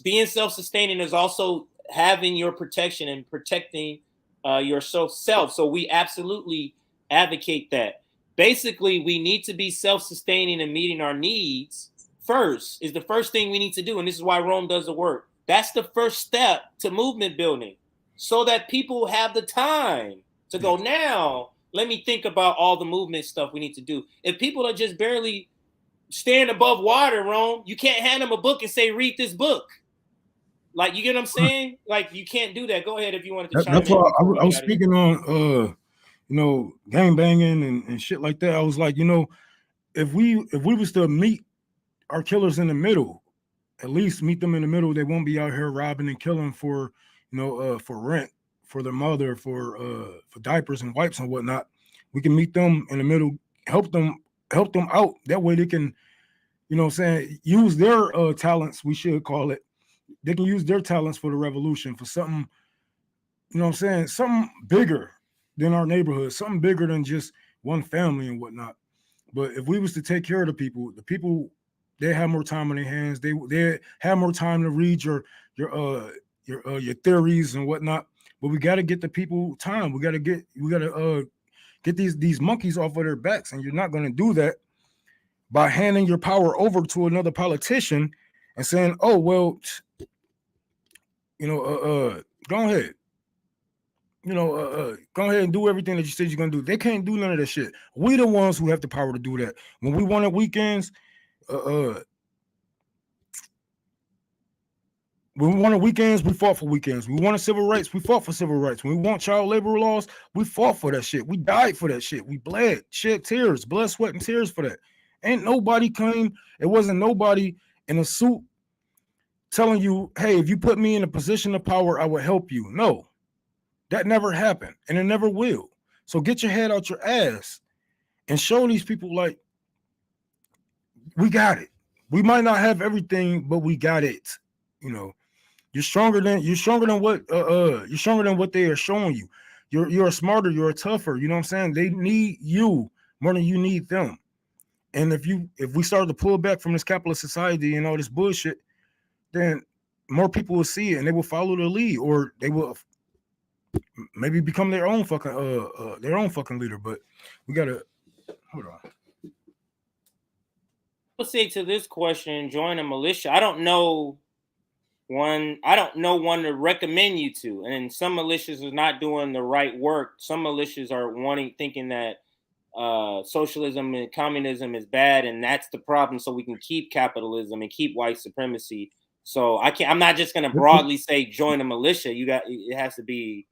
being self-sustaining is also having your protection and protecting yourself. So we absolutely advocate that. Basically, we need to be self-sustaining and meeting our needs first is the first thing we need to do. And this is why Rome does the work. That's the first step to movement building so that people have the time to go, now let me think about all the movement stuff we need to do. If people are just barely staying above water, Rome, you can't hand them a book and say, read this book. Like, you get what I'm saying? Like, you can't do that. Go ahead if you wanted to chime in. That's why I was speaking on, gang banging and shit like that. I was like, if we was to meet our killers in the middle, at least meet them in the middle, they won't be out here robbing and killing for rent, for their mother, for diapers and wipes and whatnot. We can meet them in the middle, help them out. That way they can, use their talents, we should call it. They can use their talents for the revolution, for something, something bigger than our neighborhood, something bigger than just one family and whatnot. But if we was to take care of the people, they have more time on their hands. They have more time to read your theories and whatnot. But we got to get the people time. We got to get these monkeys off of their backs, and you're not going to do that by handing your power over to another politician and saying, "Oh well, go ahead." Go ahead and do everything that you said you're gonna do. They can't do none of that shit. We the ones who have the power to do that. When we wanted weekends, when we wanted weekends, we fought for weekends. We wanted civil rights, we fought for civil rights. When we want child labor laws, we fought for that shit. We died for that shit. We bled, shed tears, blood, sweat, and tears for that. Ain't nobody claimed, it wasn't nobody in a suit telling you, hey, if you put me in a position of power, I will help you. No. That never happened, and it never will. So get your head out your ass and show these people, like, we got it. We might not have everything, but we got it. You're stronger than what they are showing you. You're smarter, you're tougher. You know what I'm saying? They need you more than you need them. And if we start to pull back from this capitalist society and all this bullshit, then more people will see it and they will follow the lead, or they will maybe become their own fucking leader. But we gotta hold on. I'll say to this question, join a militia. I don't know I don't know one to recommend you to. And some militias are not doing the right work. Some militias are thinking that socialism and communism is bad, and that's the problem. So we can keep capitalism and keep white supremacy. So I'm not just going to broadly say join a militia. It has to be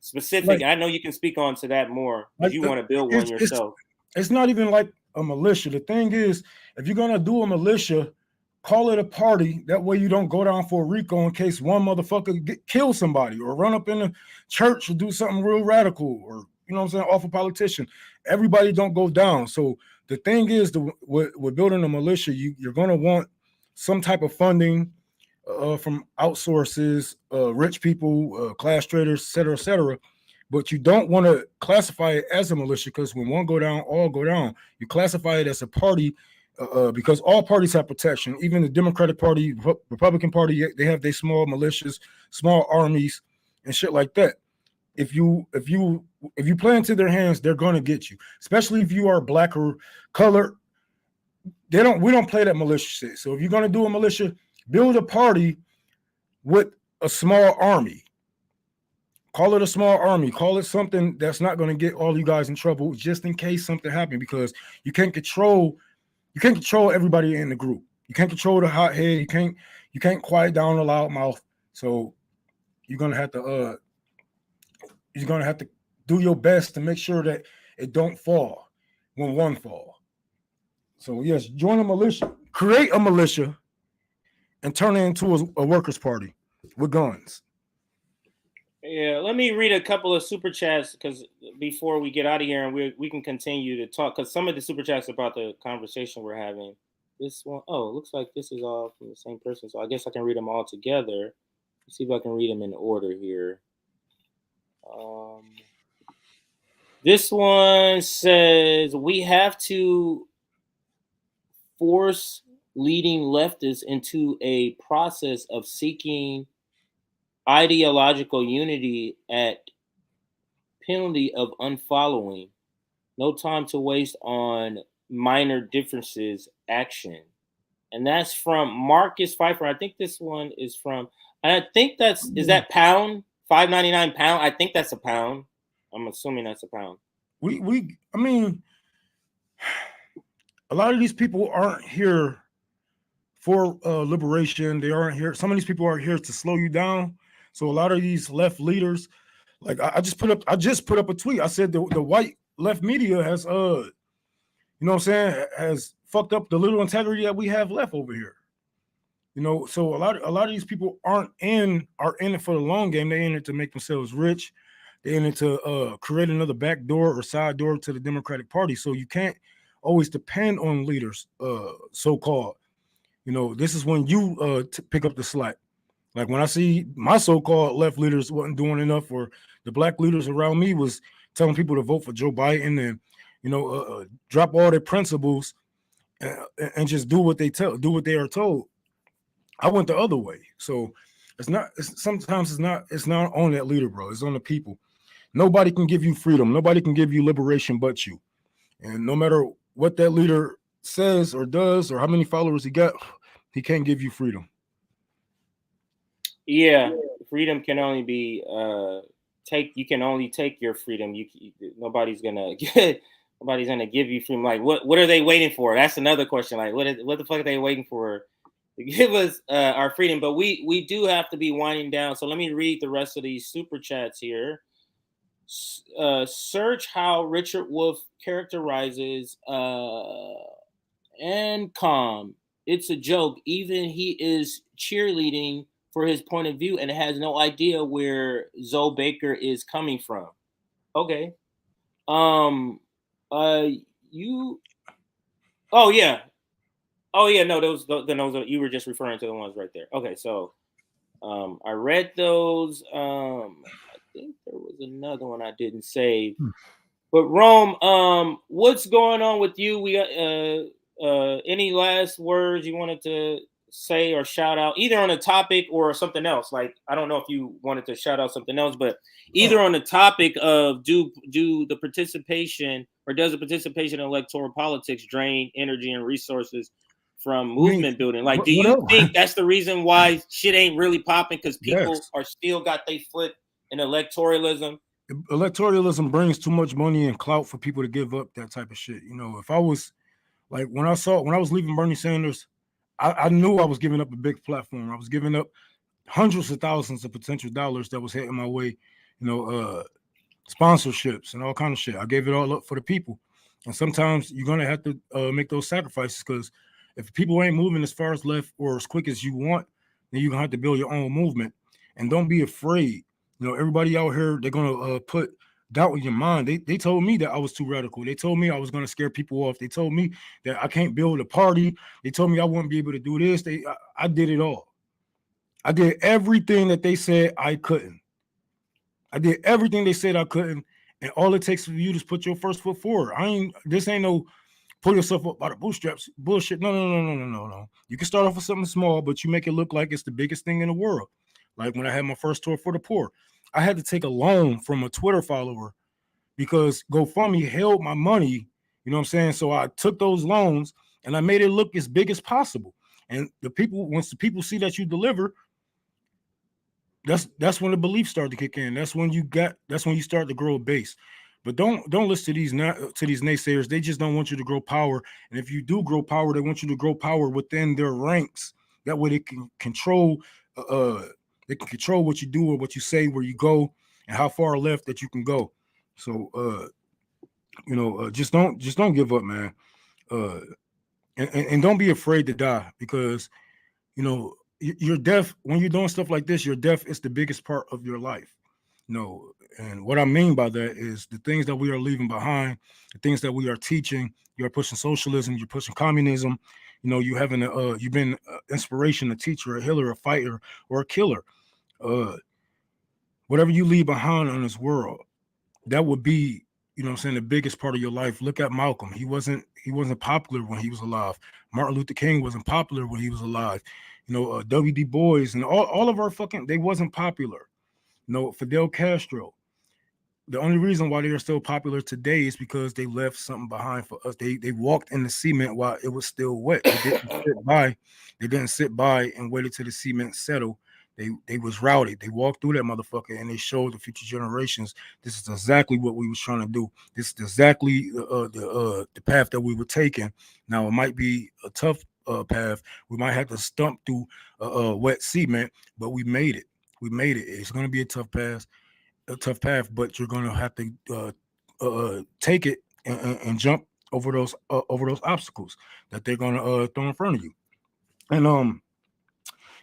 specific. Like, and I know you can speak on to that more because you want to build one yourself. It's not even like a militia. The thing is, if you're gonna do a militia, call it a party. That way you don't go down for a RICO in case one motherfucker kill somebody or run up in the church or do something real radical, or you know what I'm saying, off a politician. Everybody don't go down. So the thing is, with building a militia, you're gonna want some type of funding from outsources, rich people, class traders, et cetera. But you don't want to classify it as a militia, because when one go down, all go down. You classify it as a party because all parties have protection. Even the Democratic Party, Republican Party, they have their small militias, small armies, and shit like that. If you play into their hands, they're gonna get you. Especially if you are black or colored. We don't play that militia shit. So if you're gonna do a militia, build a party with a small army. Call it a small army. Call it something that's not going to get all you guys in trouble, just in case something happened, because you can't control everybody in the group. You can't control the hothead. You can't quiet down the loudmouth. So you're gonna have to do your best to make sure that it don't fall when one fall. So yes, join a militia, create a militia, and turn it into a workers' party with guns. Yeah, let me read a couple of super chats because before we get out of here, and we can continue to talk, because some of the super chats about the conversation we're having. This one, oh, it looks like this is all from the same person, so I guess I can read them all together. Let's see if I can read them in order here. This one says we have to force leading leftists into a process of seeking ideological unity at penalty of unfollowing. No time to waste on minor differences action. And that's from Marcus Pfeiffer. I think this one is from, and I think is that pound? $5.99 pound? I think that's a pound. I'm assuming that's a pound. I mean, a lot of these people aren't here for liberation. They aren't here. Some of these people are here to slow you down. So a lot of these left leaders, like I just put up a tweet. I said the white left media has you know what I'm saying, has fucked up the little integrity that we have left over here. You know, so a lot of these people are in it for the long game. They're in it to make themselves rich. They're in it to create another back door or side door to the Democratic Party. So you can't always depend on leaders, so-called. You know, this is when you pick up the slack. Like when I see my so-called left leaders wasn't doing enough, or the black leaders around me was telling people to vote for Joe Biden and, you know, drop all their principles and just do what they are told. I went the other way. So sometimes it's not on that leader, bro. It's on the people. Nobody can give you freedom. Nobody can give you liberation but you. And no matter what that leader says or does or how many followers he got, he can't give you freedom. Yeah, freedom can only be you can only take your freedom. Nobody's gonna give you freedom. Like what are they waiting for? That's another question. Like what the fuck are they waiting for to give us our freedom? But we do have to be winding down. So let me read the rest of these super chats here. Search how Richard Wolff characterizes NCOM. It's a joke. Even he is cheerleading for his point of view and has no idea where Zoe Baker is coming from. Okay. Oh yeah. No, those are, you were just referring to the ones right there. Okay, so I read those. I think there was another one I didn't save. But Rome, what's going on with you? We got any last words you wanted to say or shout out, either on a topic or something else? Like, I don't know if you wanted to shout out something else, but either on the topic of does the participation in electoral politics drain energy and resources from movement building. Like, do what you else? think that's the reason why shit ain't really popping? Because people Yes. are still got their foot in electoralism. Electoralism brings too much money and clout for people to give up that type of shit. You know, if I was like when I was leaving Bernie Sanders, I knew I was giving up a big platform. I was giving up hundreds of thousands of potential dollars that was heading my way, you know, sponsorships and all kind of shit. I gave it all up for the people. And sometimes you're gonna have to make those sacrifices, because if people ain't moving as far as left or as quick as you want, then you're gonna have to build your own movement. And don't be afraid. You know, everybody out here, they're gonna put doubt in your mind. They told me that I was too radical. They told me I was gonna scare people off. They told me that I can't build a party. They told me I wouldn't be able to do this. I did it all. I did everything that they said I couldn't. I did everything they said I couldn't, and all it takes for you to put your first foot forward. This ain't no pull yourself up by the bootstraps bullshit. No. You can start off with something small, but you make it look like it's the biggest thing in the world. Like when I had my first tour for the poor, I had to take a loan from a Twitter follower because GoFundMe held my money. You know what I'm saying? So I took those loans and I made it look as big as possible. And once the people see that you deliver, that's when the beliefs start to kick in. That's when you start to grow a base. But don't listen to these naysayers. They just don't want you to grow power. And if you do grow power, they want you to grow power within their ranks. That way they can control what you do or what you say, where you go, and how far left that you can go. So just don't give up, man. And don't be afraid to die, because your death, when you're doing stuff like this, your death is the biggest part of your life. And what I mean by that is the things that we are leaving behind, the things that we are teaching. You're pushing socialism, you're pushing communism. You've been inspiration, a teacher, a healer, a fighter, or a killer. Whatever you leave behind on this world, that would be, the biggest part of your life. Look at Malcolm. He wasn't popular when he was alive. Martin Luther King wasn't popular when he was alive. W.D. Bois and all of our they wasn't popular. Fidel Castro. The only reason why they are still popular today is because they left something behind for us. They walked in the cement while it was still wet. They didn't sit by and waited till the cement settled. They was routed. They walked through that motherfucker and they showed the future generations this is exactly what we was trying to do. This is exactly the path that we were taking. Now it might be a tough path. We might have to stump through wet cement, but we made it. We made it. It's going to be a tough path, but you're going to have to take it and jump over those obstacles that they're going to throw in front of you. And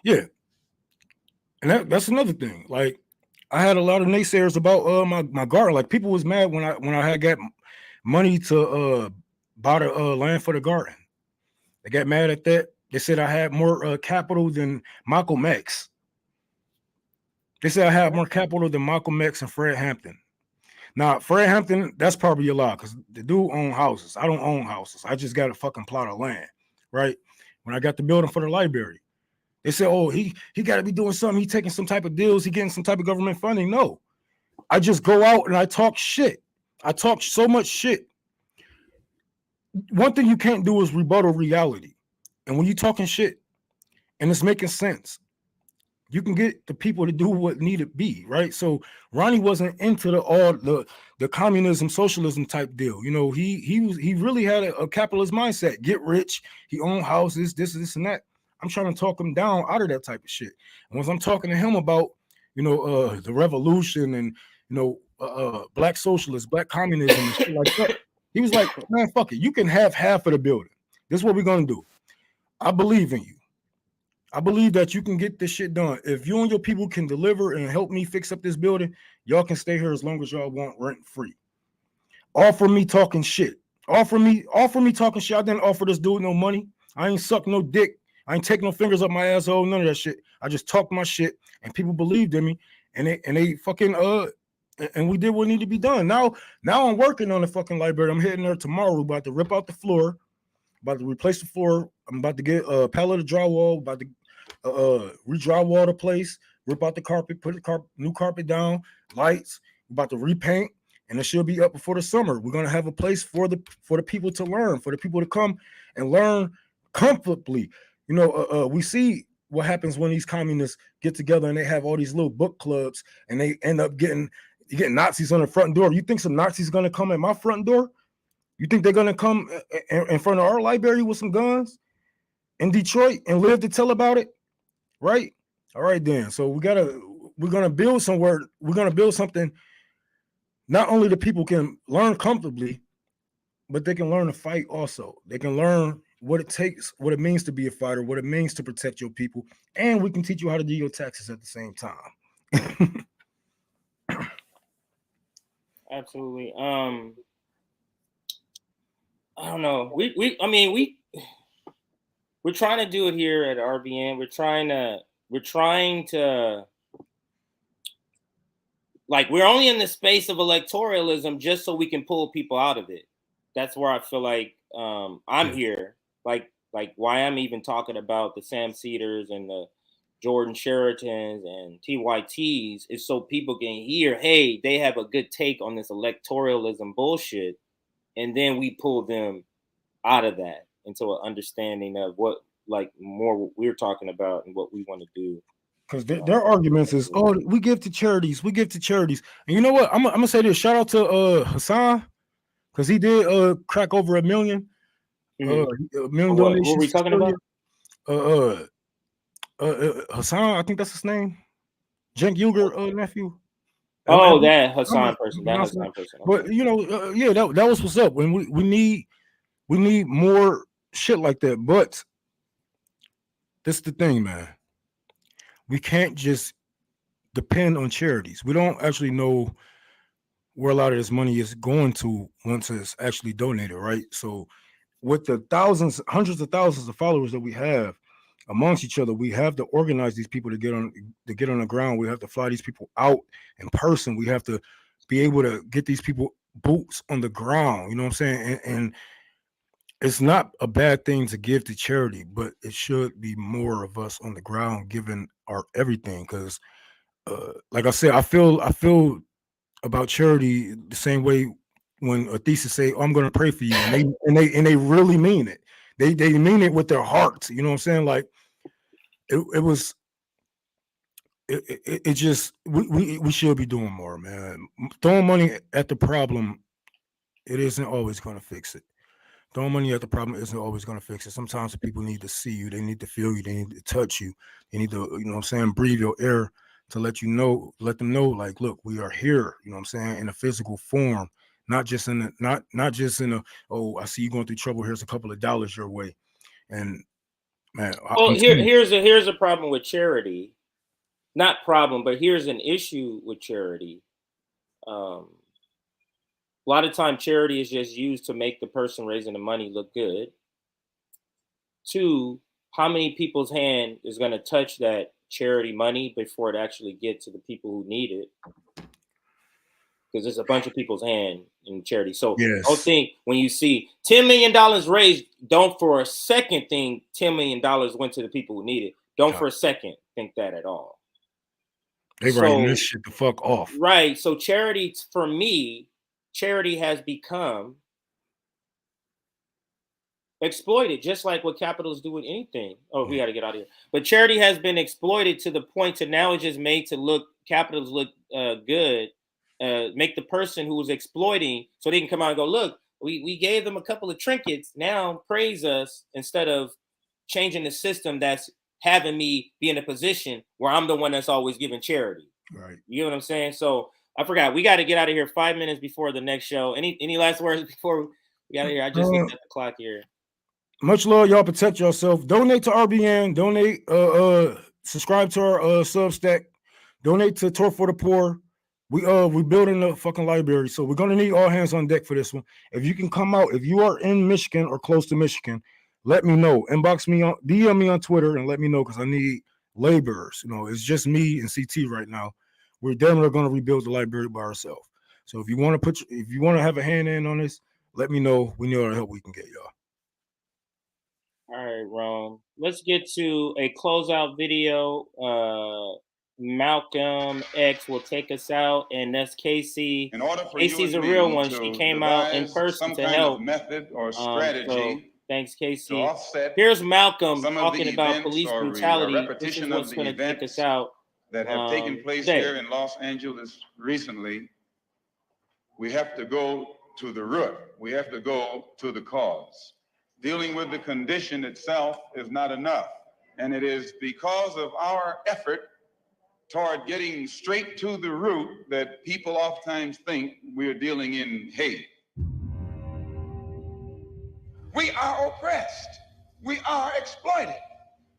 yeah. And that's another thing. Like, I had a lot of naysayers about my garden. Like, people was mad when I had got money to buy the land for the garden. They got mad at that. They said I had more capital than Malcolm X. They said I had more capital than Malcolm X and Fred Hampton. Now, Fred Hampton, that's probably a lie, because the dude own houses. I don't own houses. I just got a fucking plot of land, right? When I got the building for the library, they said, oh, he got to be doing something. He taking some type of deals. He getting some type of government funding. No, I just go out and I talk shit. I talk so much shit. One thing you can't do is rebuttal reality. And when you're talking shit and it's making sense, you can get the people to do what need to be, right? So Ronnie wasn't into the communism, socialism type deal. He really had a capitalist mindset. Get rich. He owned houses, this and that. I'm trying to talk him down out of that type of shit. And once I'm talking to him about, the revolution and, black socialists, black communism and shit like that, he was like, man, fuck it. You can have half of the building. This is what we're going to do. I believe in you. I believe that you can get this shit done. If you and your people can deliver and help me fix up this building, y'all can stay here as long as y'all want rent free. Offer me talking shit. Offer me talking shit. I didn't offer this dude no money. I ain't suck no dick. I ain't take no fingers up my asshole, none of that shit. I just talked my shit and people believed in me, and they fucking and we did what needed to be done. Now I'm working on the fucking library. I'm heading there tomorrow, about to rip out the floor, about to replace the floor. I'm about to get a pallet of drywall, about to re-drywall the place, rip out the carpet, put the new carpet down, lights, about to repaint, and it should be up before the summer. We're gonna have a place for the people to learn, for the people to come and learn comfortably. You know, we see what happens when these communists get together and they have all these little book clubs and they end up getting Nazis on the front door. You think some Nazis gonna come at my front door? You think they're gonna come in front of our library with some guns in Detroit and live to tell about it? Right? All right, then. So we're gonna build somewhere. We're gonna build something. Not only the people can learn comfortably, but they can learn to fight also. They can learn what it takes, what it means to be a fighter, what it means to protect your people, and we can teach you how to do your taxes at the same time. Absolutely. I don't know. We're trying to do it here at RBN. We're trying to like, we're only in the space of electoralism just so we can pull people out of it. That's where I feel like I'm here. Like why I'm even talking about the Sam Cedars and the Jordan Sheritons and TYTs is so people can hear, hey, they have a good take on this electoralism bullshit. And then we pull them out of that into an understanding of what, like, more what we're talking about and what we want to do. Because their arguments is, oh, we give to charities, and you know what? I'm gonna say this. Shout out to Hassan, because he did crack over $1 million, $1 million donations. What were we talking about? Hassan, I think that's his name. Cenk Uygur nephew. Oh, that Hassan person. That Hassan person. Okay. But you know, yeah, that was what's up. When we need more shit like that. But this is the thing, man. We can't just depend on charities. We don't actually know where a lot of this money is going to once it's actually donated, right? So with the thousands, hundreds of thousands of followers that we have amongst each other, we have to organize these people to get on the ground. We have to fly these people out in person. We have to be able to get these people boots on the ground. You know what I'm saying? And it's not a bad thing to give to charity, but it should be more of us on the ground giving our everything. Because, like I said, I feel about charity the same way when a thesis say, oh, "I'm going to pray for you," and they really mean it. They mean it with their hearts. You know what I'm saying? Like it just we should be doing more, man. Throwing money at the problem, it isn't always going to fix it. Throwing money at the problem isn't always going to fix it. Sometimes people need to see you, they need to feel you, they need to touch you, they need to, you know what I'm saying, breathe your air to let them know, like, look, we are here, you know what I'm saying, in a physical form, not just in a, oh, I see you going through trouble, here's a couple of dollars your way. And man, well, here's a problem with charity. Not problem, but here's an issue with charity. A lot of time charity is just used to make the person raising the money look good. Two, how many people's hand is going to touch that charity money before it actually gets to the people who need it? Because there's a bunch of people's hand in charity. So don't think when you see $10 million raised, don't for a second think $10 million went to the people who need it. Don't for a second think that at all. They writing this shit the fuck off. Right. So charity, for me, charity has become exploited, just like what capitalists do with anything. Oh, we got to get out of here. But charity has been exploited to the point to now it's just made to look, capitalists look good, make the person who was exploiting so they can come out and go, look, we gave them a couple of trinkets, now praise us, instead of changing the system that's having me be in a position where I'm the one that's always giving charity. Right. You know what I'm saying? So I forgot. We got to get out of here 5 minutes before the next show. Any last words before we get out of here? I just looked at the clock here. Much love, y'all. Protect yourself. Donate to RBN. Donate. Subscribe to our Substack. Donate to Tour for the Poor. We building a fucking library, so we're gonna need all hands on deck for this one. If you can come out, if you are in Michigan or close to Michigan, let me know. Inbox me on, DM me on Twitter, and let me know, because I need laborers. You know, it's just me and CT right now. We're definitely going to rebuild the library by ourselves. So if you want to have a hand in on this, let me know. We know the help we can get, y'all. All right, Ron. Let's get to a closeout video. Malcolm X will take us out, and that's Casey. Casey's a real one. She came out in person to help. Method or strategy Thanks, to Casey. offset Here's Malcolm some of talking the about events police or brutality. This is repetition what's of the going to take events us out that have taken place today. here in Los Angeles recently. We have to go to the root. We have to go to the cause. Dealing with the condition itself is not enough. And it is because of our effort toward getting straight to the root that people oftentimes think we're dealing in hate. We are oppressed. We are exploited.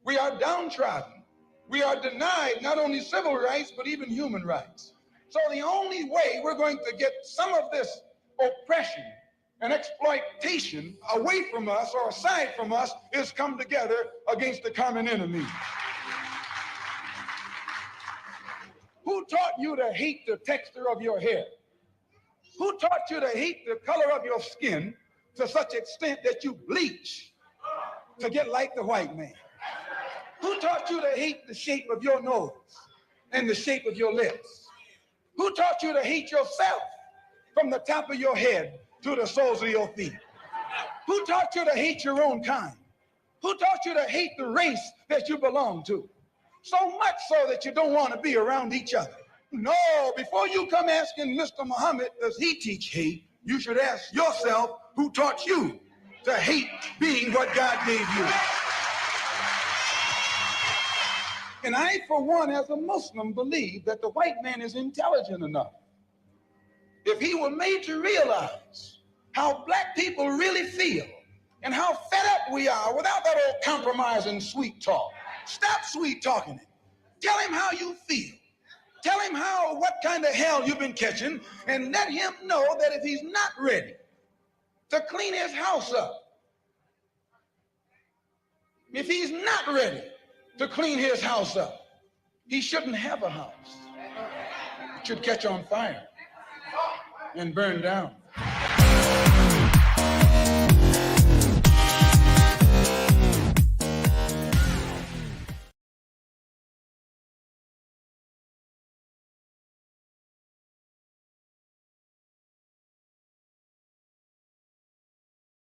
We are downtrodden. We are denied not only civil rights, but even human rights. So the only way we're going to get some of this oppression and exploitation away from us or aside from us is come together against the common enemy. Who taught you to hate the texture of your hair? Who taught you to hate the color of your skin to such extent that you bleach to get like the white man? Who taught you to hate the shape of your nose and the shape of your lips? Who taught you to hate yourself from the top of your head to the soles of your feet? Who taught you to hate your own kind? Who taught you to hate the race that you belong to? So much so that you don't want to be around each other. No, before you come asking Mr. Muhammad, does he teach hate? You should ask yourself, who taught you to hate being what God gave you? And I, for one, as a Muslim, believe that the white man is intelligent enough. If he were made to realize how black people really feel and how fed up we are without that old compromise and sweet talk. Stop sweet talking it. Tell him how you feel. Tell him what kind of hell you've been catching, and let him know that if he's not ready to clean his house up, if he's not ready to clean his house up, he shouldn't have a house. It should catch on fire and burn down.